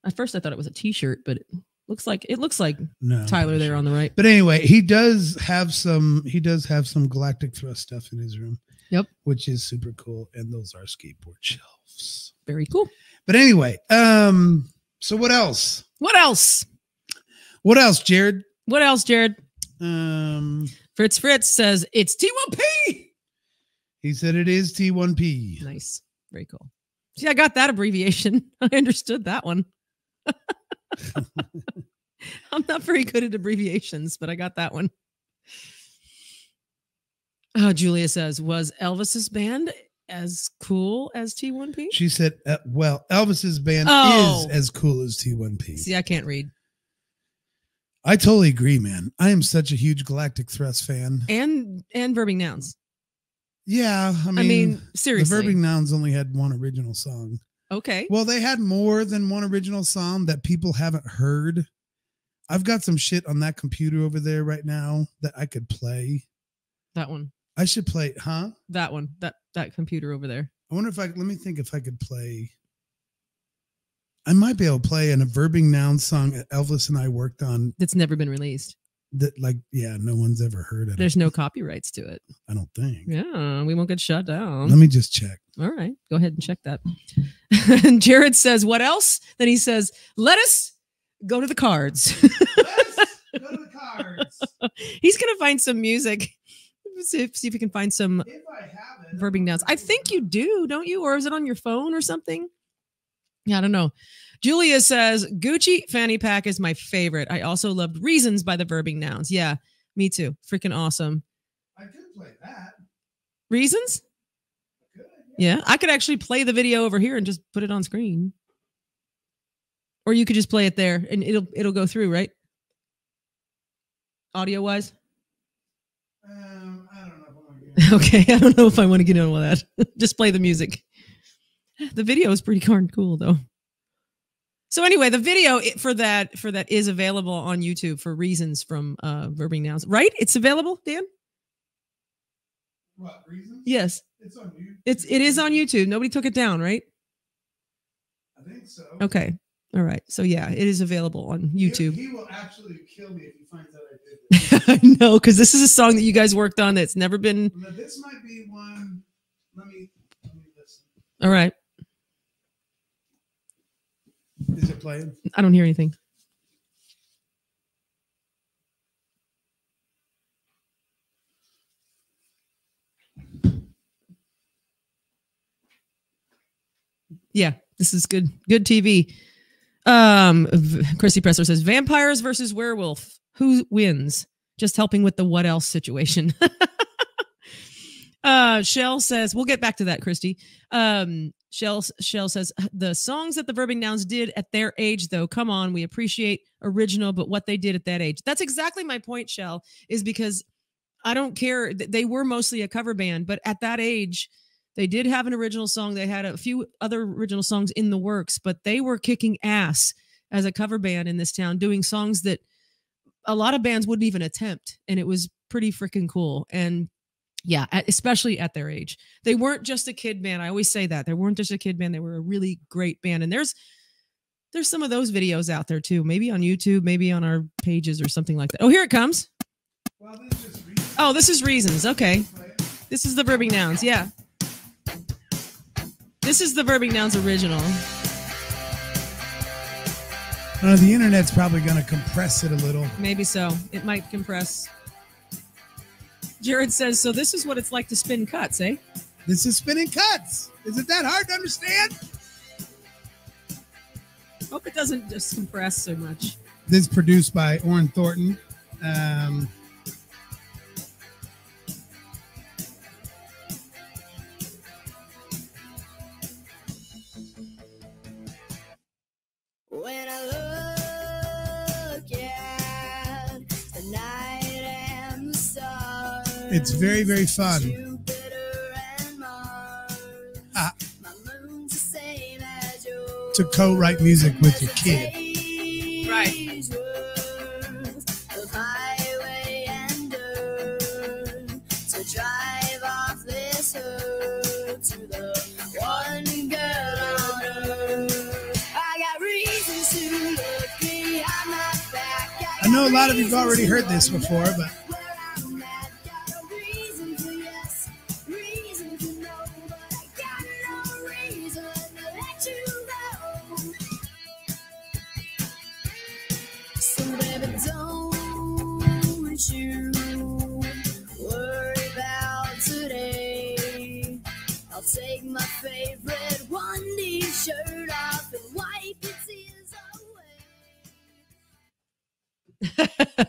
At first, I thought it was a T-shirt, but it looks like Tyler there on the right. But anyway, he does have some Galactic Thrust stuff in his room. Yep, which is super cool, and those are skateboard shelves. Very cool. But anyway, so what else? What else, Jared? What else, Jared? Fritz says it's T1P. He said it is T1P. Nice. Very cool. See, I got that abbreviation. I understood that one. I'm not very good at abbreviations, but I got that one. Oh, Julia says, was Elvis's band as cool as T1P? She said, well, Elvis's band is as cool as T1P. See, I can't read. I totally agree, man. I am such a huge Galactic Thrust fan. And Verbing Nouns. Yeah, I mean, seriously. The Verbing Nouns only had one original song. Okay. Well, they had more than one original song that people haven't heard. I've got some shit on that computer over there right now that I could play. That one. I should play, huh? That one. That computer over there. I wonder let me think if I could play. I might be able to play a Verbing Noun song that Elvis and I worked on. That's never been released. That no one's ever heard it. There's no copyrights to it. I don't think. Yeah, we won't get shut down. Let me just check. All right, go ahead and check that. And Jared says, what else? Then he says, let us go to the cards. Let's go to the cards. He's going to find some music. See if we can find some Verbing Nouns. I think you do, don't you? Or is it on your phone or something? Yeah, I don't know. Julia says, Gucci fanny pack is my favorite. I also loved Reasons by the Verbing Nouns. Yeah, me too. Freaking awesome. I could play that. Reasons? Good. Yeah, I could actually play the video over here and just put it on screen. Or you could just play it there and it'll go through, right? Audio wise? I don't know if I want to get Okay, I don't know if I want to get on with that. Just play the music. The video is pretty darn cool though. So anyway, the video for that is available on YouTube for Reasons from Verbing Nouns. Right? It's available, Dan? What, Reasons? Yes. It's on YouTube. It is on YouTube. Nobody took it down, right? I think so. Okay. All right. So yeah, it is available on YouTube. He will absolutely kill me if he finds out I did this. I know, because this is a song that you guys worked on that's never been. Now, this might be one. Let me listen. All right. Is it playing? I don't hear anything. Yeah, this is good TV. Chrissy Presser says, vampires versus werewolf. Who wins? Just helping with the what else situation. Shell says, we'll get back to that, Christy. Shell says, the songs that the Verbing Nouns did at their age, though, come on, we appreciate original, but what they did at that age. That's exactly my point, Shell, is because I don't care. They were mostly a cover band, but at that age, they did have an original song. They had a few other original songs in the works, but they were kicking ass as a cover band in this town, doing songs that a lot of bands wouldn't even attempt. And it was pretty freaking cool. And yeah, especially at their age. They weren't just a kid band. I always say that. They weren't just a kid band. They were a really great band. And there's There's some of those videos out there too. Maybe on YouTube, maybe on our pages or something like that. Oh, here it comes. Well, this is just reasons. Oh, this is Reasons. Okay. This is the Verbing Nouns. Yeah. This is the Verbing Nouns original. The internet's probably going to compress it a little. Maybe so. It might compress. Jared says, so this is what it's like to spin cuts, eh? This is spinning cuts. Is it that hard to understand? Hope it doesn't just compress so much. This is produced by Orrin Thornton. When I look at the night and the stars, It's very, very fun. Jupiter and Mars, my moon's the same as yours. To co-write music with your kid. Right. Of highway and dirt, to drive off this earth to the one girl on earth. I got reasons to look behind my back. I know a lot of you've already heard this before, but you worry about today. I'll take my favorite 1D shirt off and wipe its tears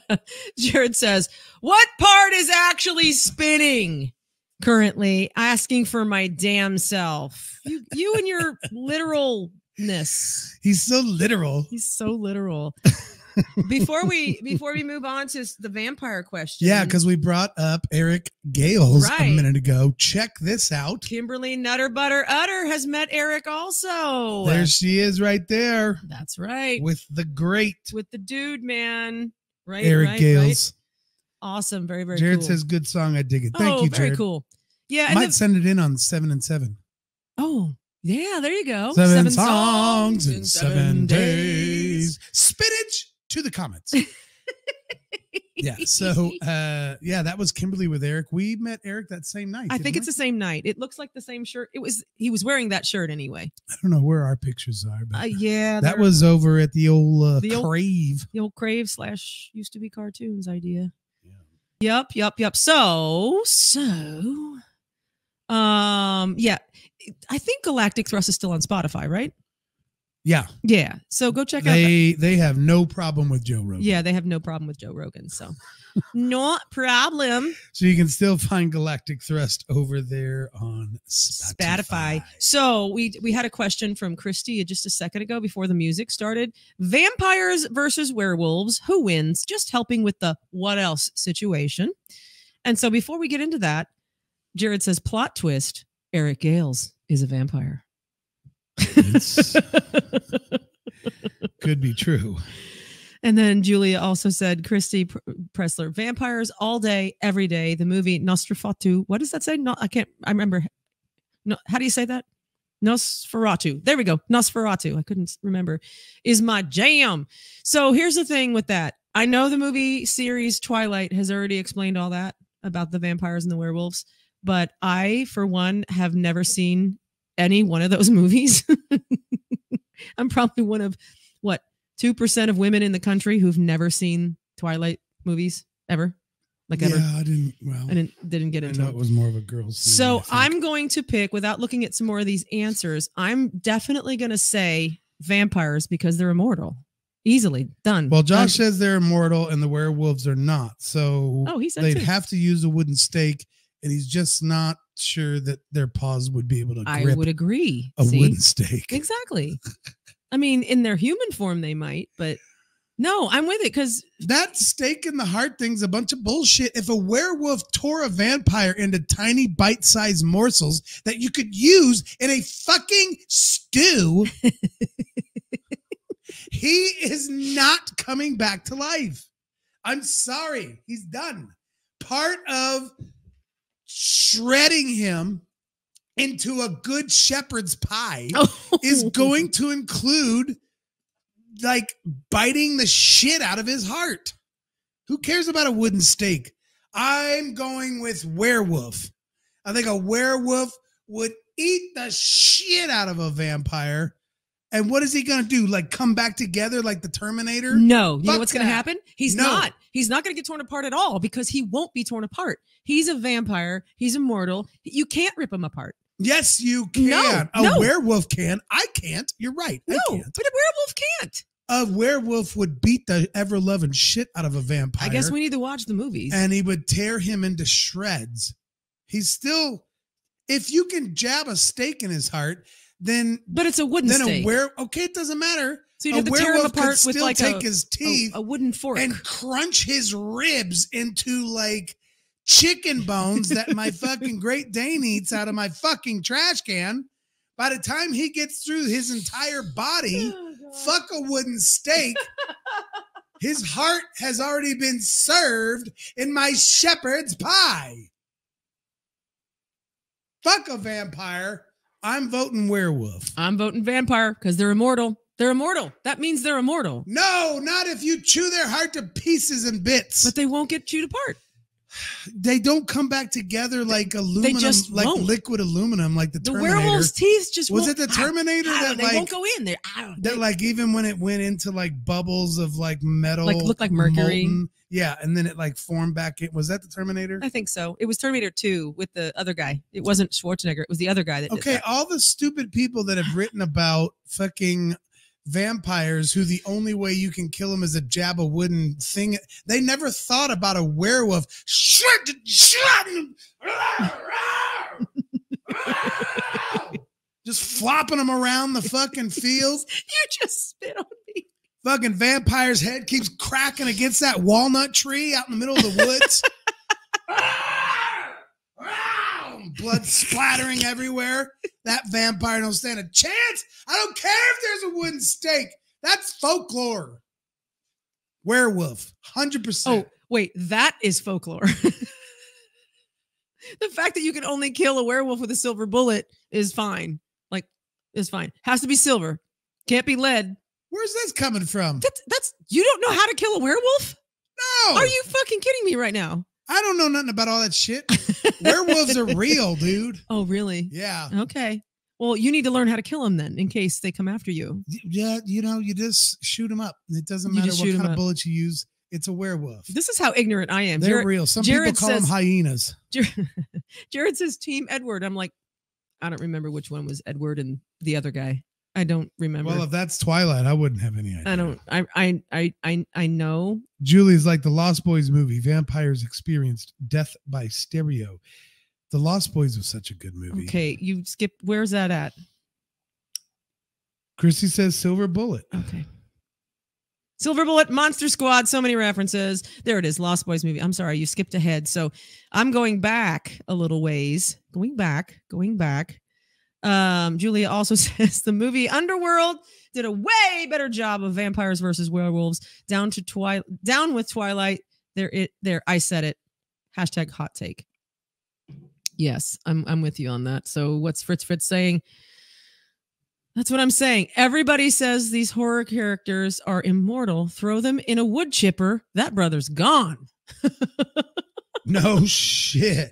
away. Jared says, what part is actually spinning? Currently asking for my damn self. You and your literalness. he's so literal. He's so literal. Before we move on to the vampire question. Yeah, because we brought up Eric Gales a Right. minute ago. Check this out. Kimberly Nutter Butter Utter has met Eric also. There she is right there That's right. with the great With the dude, man. Right. Eric right, Gales. Right. Awesome. Very, very Jared cool. says, good song. I dig it. Thank you, very Jared. cool. Yeah. And Might send it in on 7 and 7. oh, yeah, there you go. 7 songs in 7 days. Spinach to the comments. Yeah. So, that was Kimberly with Eric. We met Eric that same night. I think didn't it's the same night. It looks like the same shirt. He was wearing that shirt anyway. I don't know where our pictures are, but Yeah. that was over at the old The old- Crave. the old Crave / used to be cartoons idea. Yep. So, yeah, I think Galactic Thrust is still on Spotify, right? Yeah. Yeah. So go check out that. They have no problem with Joe Rogan. Yeah, they have no problem with Joe Rogan. So not problem. So you can still find Galactic Thrust over there on Spotify. So we had a question from Christy just a second ago before the music started. Vampires versus werewolves. Who wins? Just helping with the what else situation. And so before we get into that, Jared says, plot twist, Eric Gales is a vampire. Could be true. And then Julia also said, Christy Pressler, vampires all day, every day. The movie Nosferatu. What does that say? No, I remember. No, how do you say that? Nosferatu. There we go. Nosferatu. I couldn't remember. Is my jam. So here's the thing with that. I know the movie series Twilight has already explained all that about the vampires and the werewolves, but I, for one, have never seen any one of those movies. I'm probably one of 2% of women in the country who've never seen Twilight movies ever. Ever. I didn't. Well, I didn't get into it. It was more of a girl's thing. So I'm going to pick, without looking at some more of these answers, I'm definitely going to say vampires because they're immortal. Easily done. Well, Josh says they're immortal and the werewolves are not. So he said they'd too. have to use a wooden stake, and he's just not sure that their paws would be able to grip I would agree. a wooden stake. Exactly. I mean, in their human form, they might, but no, I'm with it because that stake in the heart thing's a bunch of bullshit. If a werewolf tore a vampire into tiny bite-sized morsels that you could use in a fucking stew, he is not coming back to life. I'm sorry. He's done. Part of shredding him into a good shepherd's pie is going to include like biting the shit out of his heart. Who cares about a wooden stake? I'm going with werewolf. I think a werewolf would eat the shit out of a vampire. And what is he going to do? Like come back together like the Terminator? No. You Fuck know what's going to happen? He's No. not. He's not going to get torn apart at all because he won't be torn apart. He's a vampire. He's immortal. You can't rip him apart. Yes, you can. No. A werewolf can. I can't. You're right. No, I can't. but a werewolf can't. A werewolf would beat the ever-loving shit out of a vampire. I guess we need to watch the movies. And he would tear him into shreds. He's still, if you can jab a stake in his heart, then but it's a wooden stake. Okay, it doesn't matter. So you have to tear him apart with like take his teeth a wooden fork and crunch his ribs into like chicken bones that my fucking Great Dane eats out of my fucking trash can. By the time he gets through his entire body, fuck a wooden stake. His heart has already been served in my shepherd's pie. Fuck a vampire. I'm voting werewolf. I'm voting vampire because they're immortal. They're immortal. That means they're immortal. No, not if you chew their heart to pieces and bits. But they won't get chewed apart. They don't come back together like aluminum, They just like won't. Liquid aluminum, like the Terminator. werewolf's teeth just was won't. it the Terminator that they like won't go in there? that like even when it went into like bubbles of like metal, Like looked like mercury. molten, yeah, and then it like formed back. Was that the Terminator? I think so. It was Terminator 2 with the other guy. It wasn't Schwarzenegger. It was the other guy that did Okay, that. all the stupid people that have written about fucking vampires who the only way you can kill them is a jab a wooden thing. They never thought about a werewolf. Just flopping them around the fucking field. You just spit on me. Fucking vampire's head keeps cracking against that walnut tree out in the middle of the woods. Blood splattering everywhere. That vampire don't stand a chance. I don't care if there's a wooden stake. That's folklore. Werewolf, 100%. Oh, wait, that is folklore. The fact that you can only kill a werewolf with a silver bullet is fine. Like, is fine. Has to be silver. Can't be lead. Where's this coming from? That's you don't know how to kill a werewolf? No. Are you fucking kidding me right now? I don't know nothing about all that shit. Werewolves are real, dude. Oh, really? Yeah. Okay. Well, you need to learn how to kill them then, in case they come after you. Yeah, you just shoot them up. It doesn't matter what kind of bullets you use. It's a werewolf. This is how ignorant I am. They're real. Some Jared people call them hyenas. Jared says Team Edward. I'm like, I don't remember which one was Edward and the other guy. I don't remember. Well, if that's Twilight, I wouldn't have any idea. I don't. I know. Julie's like the Lost Boys movie. Vampires experienced death by stereo. The Lost Boys was such a good movie. Okay, you skip. Where's that at? Chrissy says Silver Bullet. Okay. Silver Bullet, Monster Squad, so many references. There it is, Lost Boys movie. I'm sorry, you skipped ahead. So I'm going back a little ways. Going back. Julia also says the movie Underworld did a way better job of vampires versus werewolves. Down with Twilight. There. I said it. Hashtag hot take. Yes, I'm with you on that. So what's Fritz saying? That's what I'm saying. Everybody says these horror characters are immortal. Throw them in a wood chipper. That brother's gone. No shit.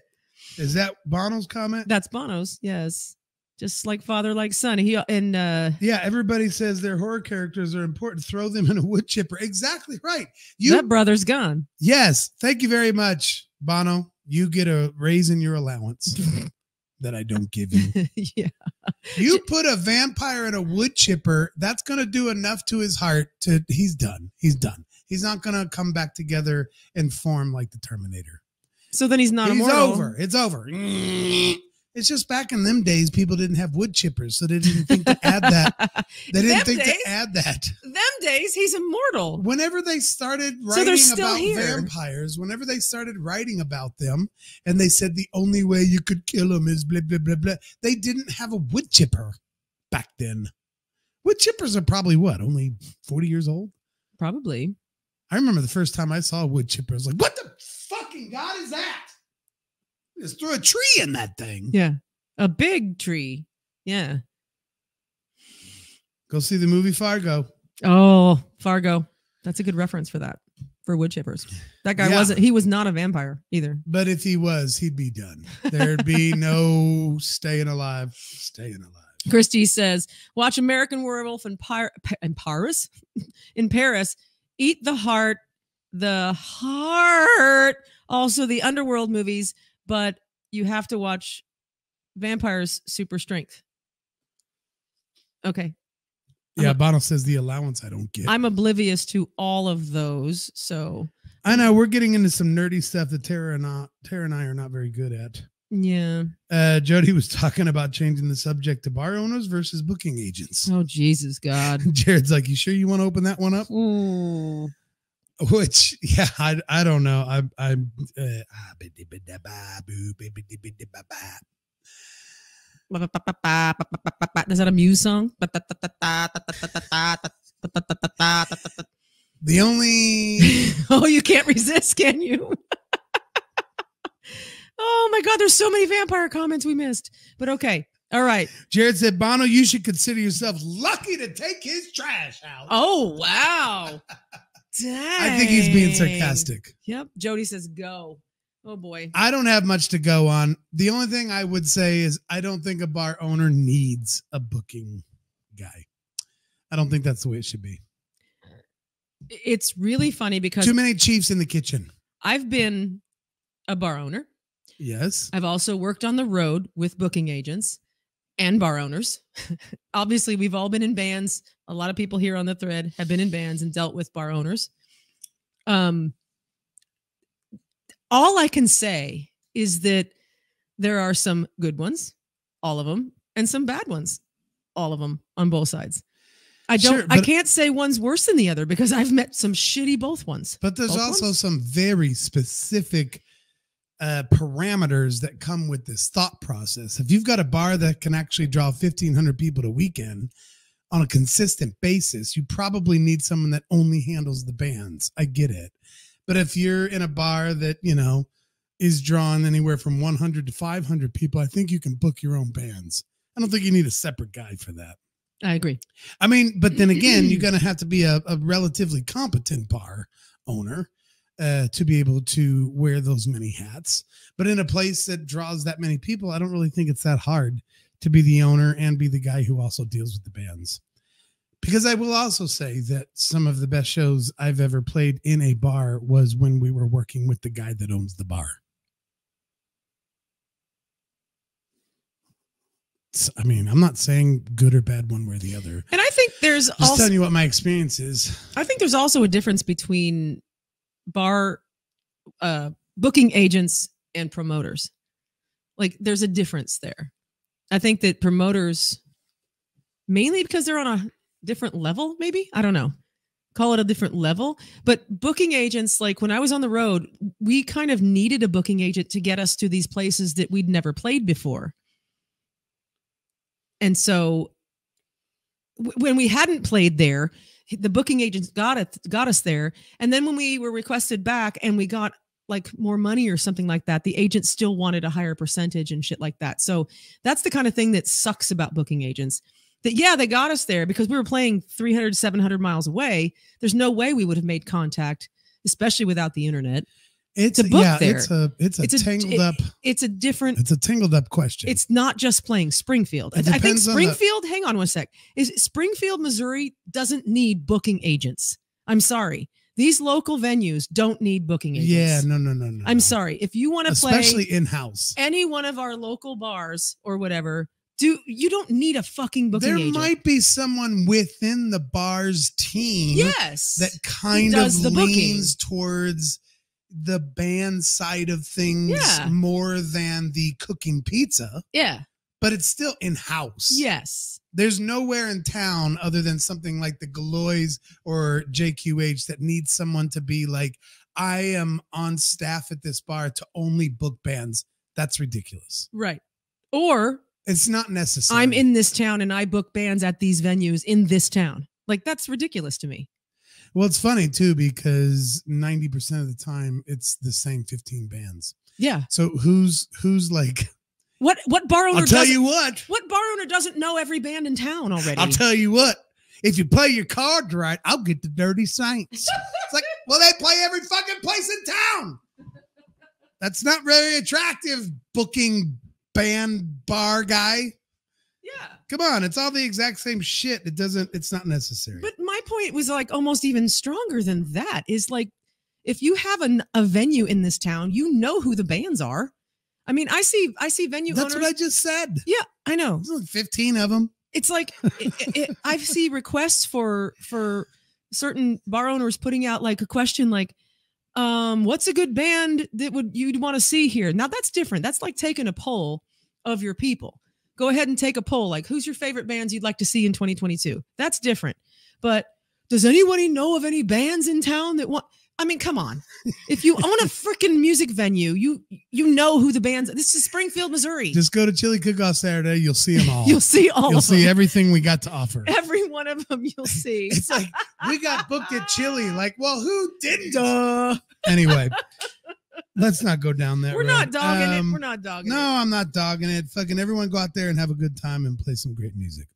Is that Bono's comment? That's Bono's. Yes. Just like father, like son. Yeah, everybody says their horror characters are important. Throw them in a wood chipper. Exactly right. That brother's gone. Yes. Thank you very much, Bono. You get a raise in your allowance that I don't give you. Yeah. You put a vampire in a wood chipper, that's going to do enough to his heart he's done. He's done. He's not going to come back together and form like the Terminator. So then he's not immortal. Over. It's over. It's just back in them days, people didn't have wood chippers, so they didn't think to add that. They didn't think to add that. Them days, he's immortal. Whenever they started writing about vampires, whenever they started writing about them, and they said the only way you could kill them is blah, blah, blah, blah, they didn't have a wood chipper back then. Wood chippers are probably what, only 40 years old? Probably. I remember the first time I saw a wood chipper, I was like, what the fucking God is that? Just throw a tree in that thing. Yeah. A big tree. Yeah. Go see the movie Fargo. Oh, Fargo. That's a good reference for that. For wood chippers. That guy he was not a vampire either. But if he was, he'd be done. There'd be no staying alive. Christy says, watch American Werewolf in Paris. In Paris, eat the heart. Also the Underworld movies, but you have to watch Vampires Super Strength. Okay. Yeah, Bono says the allowance I don't get. I'm oblivious to all of those, so I know we're getting into some nerdy stuff that Tara and I are not very good at. Yeah. Jody was talking about changing the subject to bar owners versus booking agents. Oh, Jesus God. Jared's like, you sure you want to open that one up? Ooh. Which, yeah, I don't know. Is that a Muse song? The only oh, you can't resist, can you? Oh my God, there's so many vampire comments we missed. But okay, all right. Jared said, Bono, you should consider yourself lucky to take his trash out. Oh wow, dang. I think he's being sarcastic. Yep. Jody says go. Oh boy. I don't have much to go on. The only thing I would say is I don't think a bar owner needs a booking guy. I don't think that's the way it should be. It's really funny because too many chiefs in the kitchen. I've been a bar owner. Yes. I've also worked on the road with booking agents and bar owners. Obviously, we've all been in bands. A lot of people here on the thread have been in bands and dealt with bar owners. All I can say is that there are some good ones, all of them, and some bad ones, all of them on both sides. I can't say one's worse than the other because I've met some shitty both ones. But there's also some very specific parameters that come with this thought process. If you've got a bar that can actually draw 1,500 people a weekend on a consistent basis, you probably need someone that only handles the bands. I get it. But if you're in a bar that, you know, is drawn anywhere from 100 to 500 people, I think you can book your own bands. I don't think you need a separate guy for that. I agree. I mean, but then again, you're going to have to be a relatively competent bar owner to be able to wear those many hats. But in a place that draws that many people, I don't really think it's that hard to be the owner and be the guy who also deals with the bands. Because I will also say that some of the best shows I've ever played in a bar was when we were working with the guy that owns the bar. I mean, I'm not saying good or bad one way or the other. And I think there's just telling you what my experience is. I think there's also a difference between bar booking agents and promoters. Like there's a difference there. I think that promoters, mainly because they're on a different level, maybe, I don't know, call it a different level, but booking agents, like when I was on the road, we kind of needed a booking agent to get us to these places that we'd never played before. And so when we hadn't played there, the booking agents got us there. And then when we were requested back and we got like more money or something like that, the agent still wanted a higher percentage and shit like that. So that's the kind of thing that sucks about booking agents. That, yeah, they got us there because we were playing 300, 700 miles away. There's no way we would have made contact, especially without the internet. It's a tangled up question. It's not just playing Springfield. I think Springfield, hang on one sec. Springfield, Missouri doesn't need booking agents. I'm sorry. These local venues don't need booking agents. Yeah, no. I'm sorry. If you want to play, especially in-house, any one of our local bars or whatever, you don't need a fucking booking agent. There might be someone within the bar's team, yes, that kind of leans towards the band side of things more than the cooking pizza. Yeah. But it's still in-house. Yes. There's nowhere in town other than something like the Galois or JQH that needs someone to be like, I am on staff at this bar to only book bands. That's ridiculous. Right. Or it's not necessary. I'm in this town and I book bands at these venues in this town. Like, that's ridiculous to me. Well, it's funny too, because 90% of the time it's the same 15 bands. Yeah. So who's like, what bar owner? I'll tell you what bar owner doesn't know every band in town already? I'll tell you what, If you play your cards right, I'll get the Dirty Saints. It's like, well, they play every fucking place in town. That's not very attractive, booking band bar guy. Yeah. Come on, it's all the exact same shit. It's not necessary. But my point was like almost even stronger than that is like, if you have a venue in this town, you know who the bands are. I mean, I see venue That's owners. what I just said. Yeah, I know. There's like 15 of them. It's like I see requests for certain bar owners putting out like a question like, what's a good band that you'd want to see here? Now that's different. That's like taking a poll of your people. Go ahead and take a poll. Like, who's your favorite bands you'd like to see in 2022? That's different. But does anybody know of any bands in town that want? I mean, come on. If you own a freaking music venue, you know who the bands. This is Springfield, Missouri. Just go to Chili Cook-Off Saturday. You'll see them all. You'll see all. You'll of them. see everything we got to offer. Every one of them you'll see. It's like we got booked at Chili. Like, well, who didn't? Anyway, let's not go down that. We're road. not dogging it. We're not dogging it. No, I'm not dogging it. Fucking everyone go out there and have a good time and play some great music.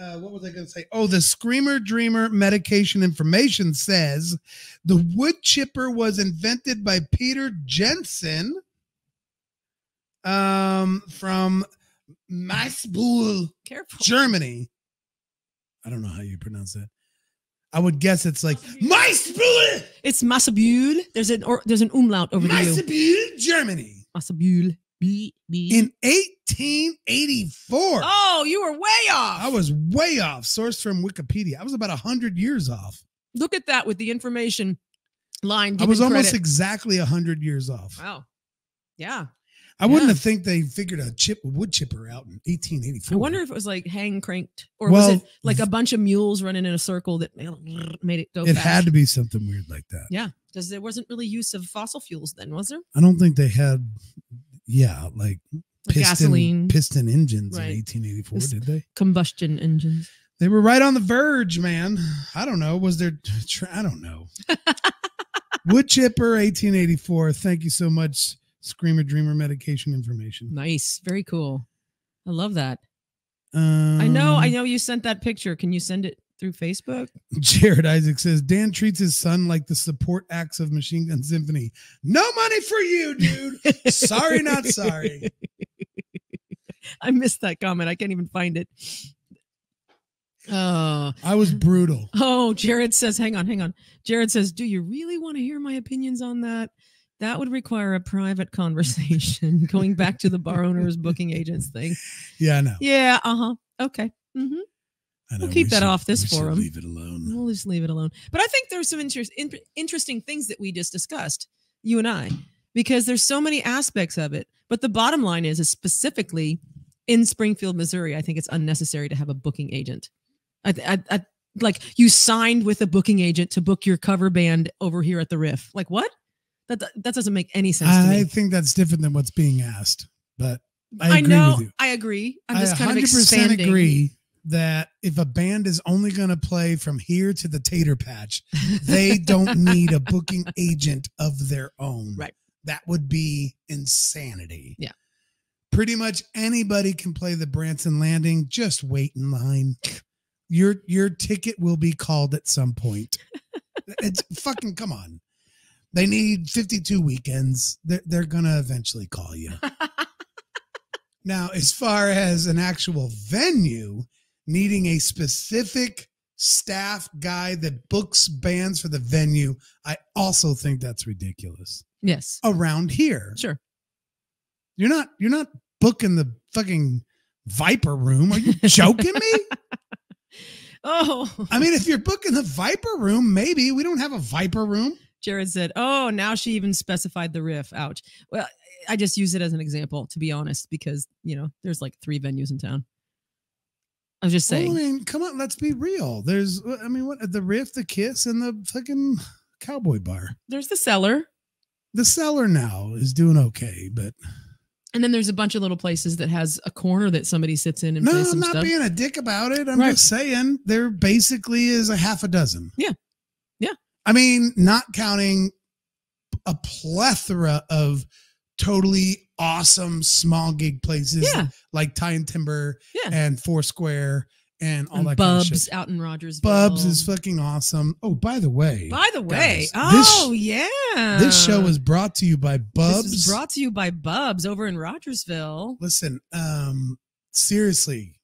What was I going to say? Oh, the Screamer Dreamer medication information says the wood chipper was invented by Peter Jensen from Maisboul, Careful. Germany. I don't know how you pronounce that. I would guess it's like Maisboul. It's Maisboul. There's an umlaut over the U. Maisboul, Germany. Maisboul. In 1884. Oh, you were way off. I was way off. Source from Wikipedia. I was about 100 years off. Look at that with the information line. I was almost credit. exactly 100 years off. Wow. Yeah. I wouldn't have think they figured a wood chipper out in 1884. I wonder if it was like hand cranked or Well, was it like a bunch of mules running in a circle that made it go It fast? had to be something weird like that. Yeah. Because there wasn't really use of fossil fuels then, was there? I don't think they had, like gasoline. piston engines Right. in 1884, This- did they? Combustion engines. They were right on the verge, man. I don't know. Was there? I don't know. Wood chipper, 1884. Thank you so much, Screamer Dreamer medication information. Nice. Very cool. I love that. I know you sent that picture. Can you send it through Facebook? Jared Isaac says Dan treats his son like the support acts of Machine Gun Symphony. No money for you, dude. Sorry, not sorry. I missed that comment. I can't even find it. I was brutal. Oh, Jared says, hang on. Jared says, do you really want to hear my opinions on that? That would require a private conversation. Going back to the bar owners, booking agents thing. Yeah, I know. Yeah. Okay. I know. We'll keep that off this we should forum. Leave it alone. We'll just leave it alone. But I think there's some interesting things that we just discussed, you and I, because there's so many aspects of it. But the bottom line is specifically in Springfield, Missouri, I think it's unnecessary to have a booking agent. I like you signed with a booking agent to book your cover band over here at the Riff. Like what? That doesn't make any sense to me. I think that's different than what's being asked, but I agree know. with you. I agree. I'm just kind of 100% expanding. agree that if a band is only going to play from here to the Tater Patch, they don't need a booking agent of their own. Right. That would be insanity. Yeah. Pretty much anybody can play the Branson Landing. Just wait in line. Your ticket will be called at some point. It's fucking, come on. They need 52 weekends. They're going to eventually call you. Now, as far as an actual venue needing a specific staff guy that books bands for the venue, I also think that's ridiculous. Yes. Around here. Sure. You're not booking the fucking Viper Room. Are you joking me? Oh. I mean, if you're booking the Viper Room, maybe. We don't have a Viper Room. Jared said, oh, now she even specified the Riff. Ouch. Well, I just use it as an example, to be honest, because, there's like 3 venues in town. I was just saying. Well, I mean, come on, let's be real. There's, what, the Riff, the Kiss, and the fucking Cowboy Bar. There's the Cellar. The Cellar now is doing okay, but. And then there's a bunch of little places that has a corner that somebody sits in and plays some I'm not stuff. being a dick about it. I'm Right. just saying there basically is a half a dozen. Yeah. I mean, not counting a plethora of totally awesome small gig places like Tie and Timber Yeah. and Foursquare and all And that Bubs kind of shit. out in Rogersville. Bubs is fucking awesome. Oh, by the way. Guys, this, yeah. This show is brought to you by Bubs. This is brought to you by Bubs over in Rogersville. Listen, seriously,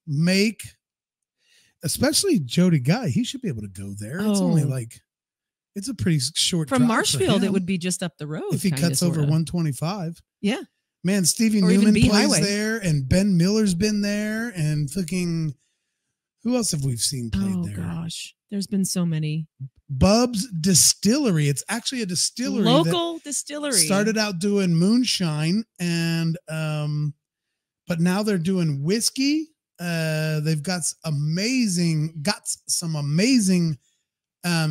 especially Jody Guy, he should be able to go there. It's only it's a pretty short from drive Marshfield. for it him. would be just up the road If he cuts over 125. Yeah. Man, Stevie Or even Newman B plays Highway. there, and Ben Miller's been there, and fucking who else have we seen played there? Oh gosh, there's been so many. Bubs Distillery. It's actually a distillery. Local distillery. Started out doing moonshine, and but now they're doing whiskey. They've got some amazing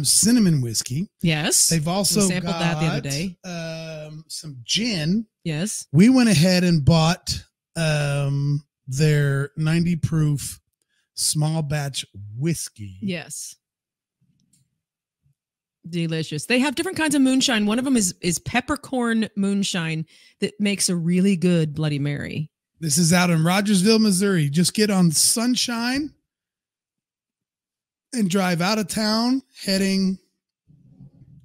cinnamon whiskey. Yes. They've also We sampled that the other day. Some gin. Yes. We went ahead and bought their 90 proof small batch whiskey. Yes. Delicious. They have different kinds of moonshine. One of them is peppercorn moonshine that makes a really good Bloody Mary. This is out in Rogersville, Missouri. Just get on Sunshine and drive out of town, heading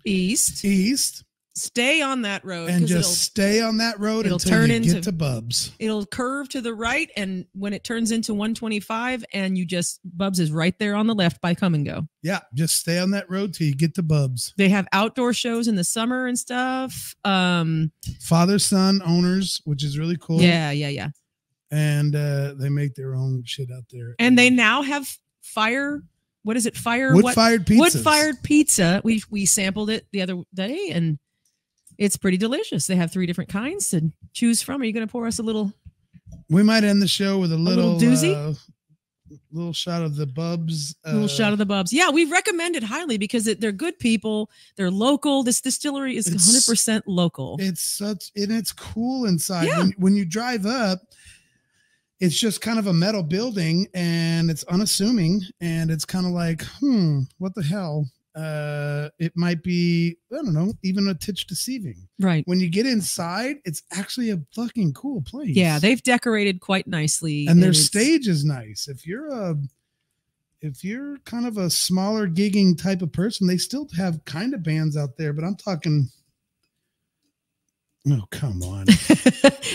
East. Stay on that road. And just stay on that road it'll until turn you into, get to Bubs. It'll curve to the right, and when it turns into 125, and Bubs is right there on the left by Come and Go. Yeah, just stay on that road till you get to Bubs. They have outdoor shows in the summer and stuff. Father-son owners, which is really cool. Yeah. And they make their own shit out there. And they now have wood-fired pizzas. Wood-fired pizza. We sampled it the other day, and it's pretty delicious. They have 3 different kinds to choose from. Are you going to pour us a little? We might end the show with a little doozy, little shot of the Bubs. Little shot of the Bubs. Yeah, we recommend it highly because they're good people. They're local. This distillery is 100% local. It's cool inside. Yeah. When you drive up, it's just kind of a metal building, and it's unassuming, and it's kind of like, what the hell? It might be, I don't know, even a titch deceiving. Right. When you get inside, it's actually a fucking cool place. Yeah, they've decorated quite nicely. And their stage is nice. If you're kind of a smaller gigging type of person, they still have kind of bands out there, but I'm talking, oh, come on.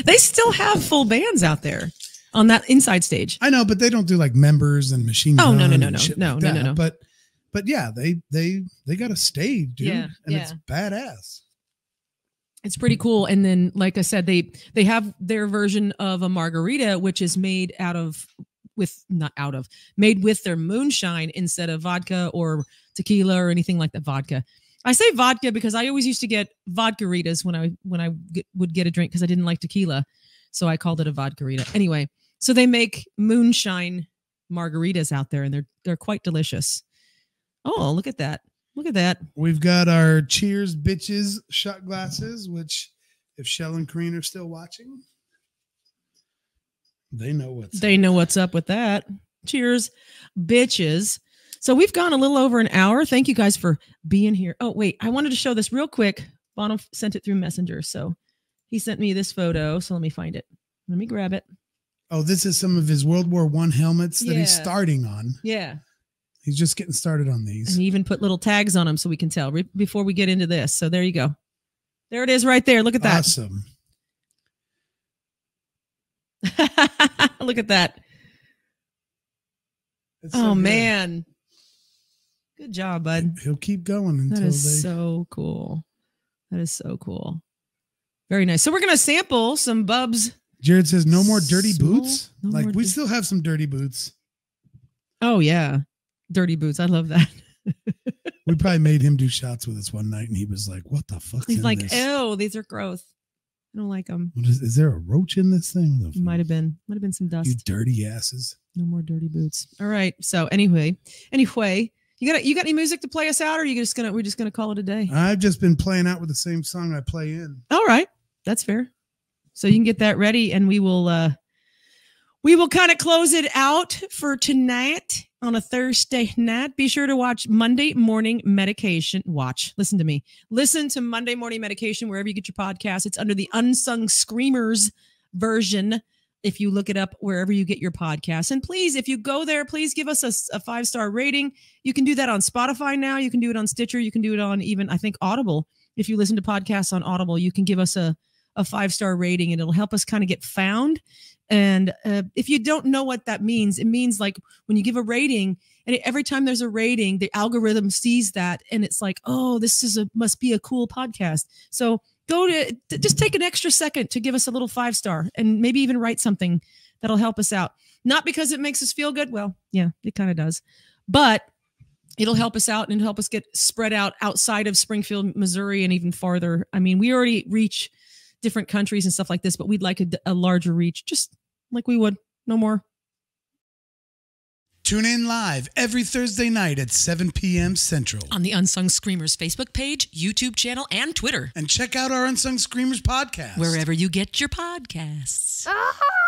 They still have full bands out there on that inside stage. I know, but they don't do like members and machine gun. No. But yeah, they got a stage, dude, and it's badass. It's pretty cool. And then, like I said, they have their version of a margarita, which is made with their moonshine instead of vodka or tequila or anything like that. Vodka. I say vodka because I always used to get vodka-ritas when I would get a drink because I didn't like tequila, so I called it a vodka-rita. Anyway, so they make moonshine margaritas out there, and they're quite delicious. Oh, look at that. Look at that. We've got our Cheers Bitches shot glasses, which if Shell and Kareen are still watching, they know what's up with that. Cheers, bitches. So we've gone a little over an hour. Thank you guys for being here. Oh, wait. I wanted to show this real quick. Bono sent it through Messenger. So he sent me this photo. So let me find it. Let me grab it. Oh, this is some of his World War I helmets that he's starting on. Yeah. He's just getting started on these. And he even put little tags on them so we can tell before we get into this. So there you go. There it is right there. Look at that. Awesome. Look at that. It's so good. Man. Good job, bud. He'll keep going until that is so cool. That is so cool. Very nice. So we're going to sample some Bubs. Jared says no more dirty boots. No more still have some dirty boots. Oh, yeah. Dirty boots. I love that. We probably made him do shots with us one night, and he was like, what the fuck? He's like, ew, these are gross. I don't like them. Is there a roach in this thing? Might have been some dust. You dirty asses. No more dirty boots. All right. So anyway, you got any music to play us out, or are we're just gonna call it a day? I've just been playing out with the same song I play in. All right. That's fair. So you can get that ready, and we will kind of close it out for tonight on a Thursday night. Be sure to watch Monday Morning Medication. Listen to me. Listen to Monday Morning Medication wherever you get your podcasts. It's under the Unsung Screamers version if you look it up wherever you get your podcasts. And please, if you go there, please give us a 5-star rating. You can do that on Spotify now. You can do it on Stitcher. You can do it on even, I think, Audible. If you listen to podcasts on Audible, you can give us a 5-star rating, and it'll help us kind of get found. And if you don't know what that means, it means like when you give a rating, and every time there's a rating, the algorithm sees that, and it's like, oh, this must be a cool podcast. So just take an extra second to give us a little 5-star, and maybe even write something that'll help us out. Not because it makes us feel good. Well, yeah, it kind of does, but it'll help us out and help us get spread out outside of Springfield, Missouri, and even farther. I mean, we already reach different countries and stuff like this, but we'd like a larger reach, just like we would. No more. Tune in live every Thursday night at 7 p.m. Central on the Unsung Screamers Facebook page, YouTube channel, and Twitter. And check out our Unsung Screamers podcast wherever you get your podcasts. Ah!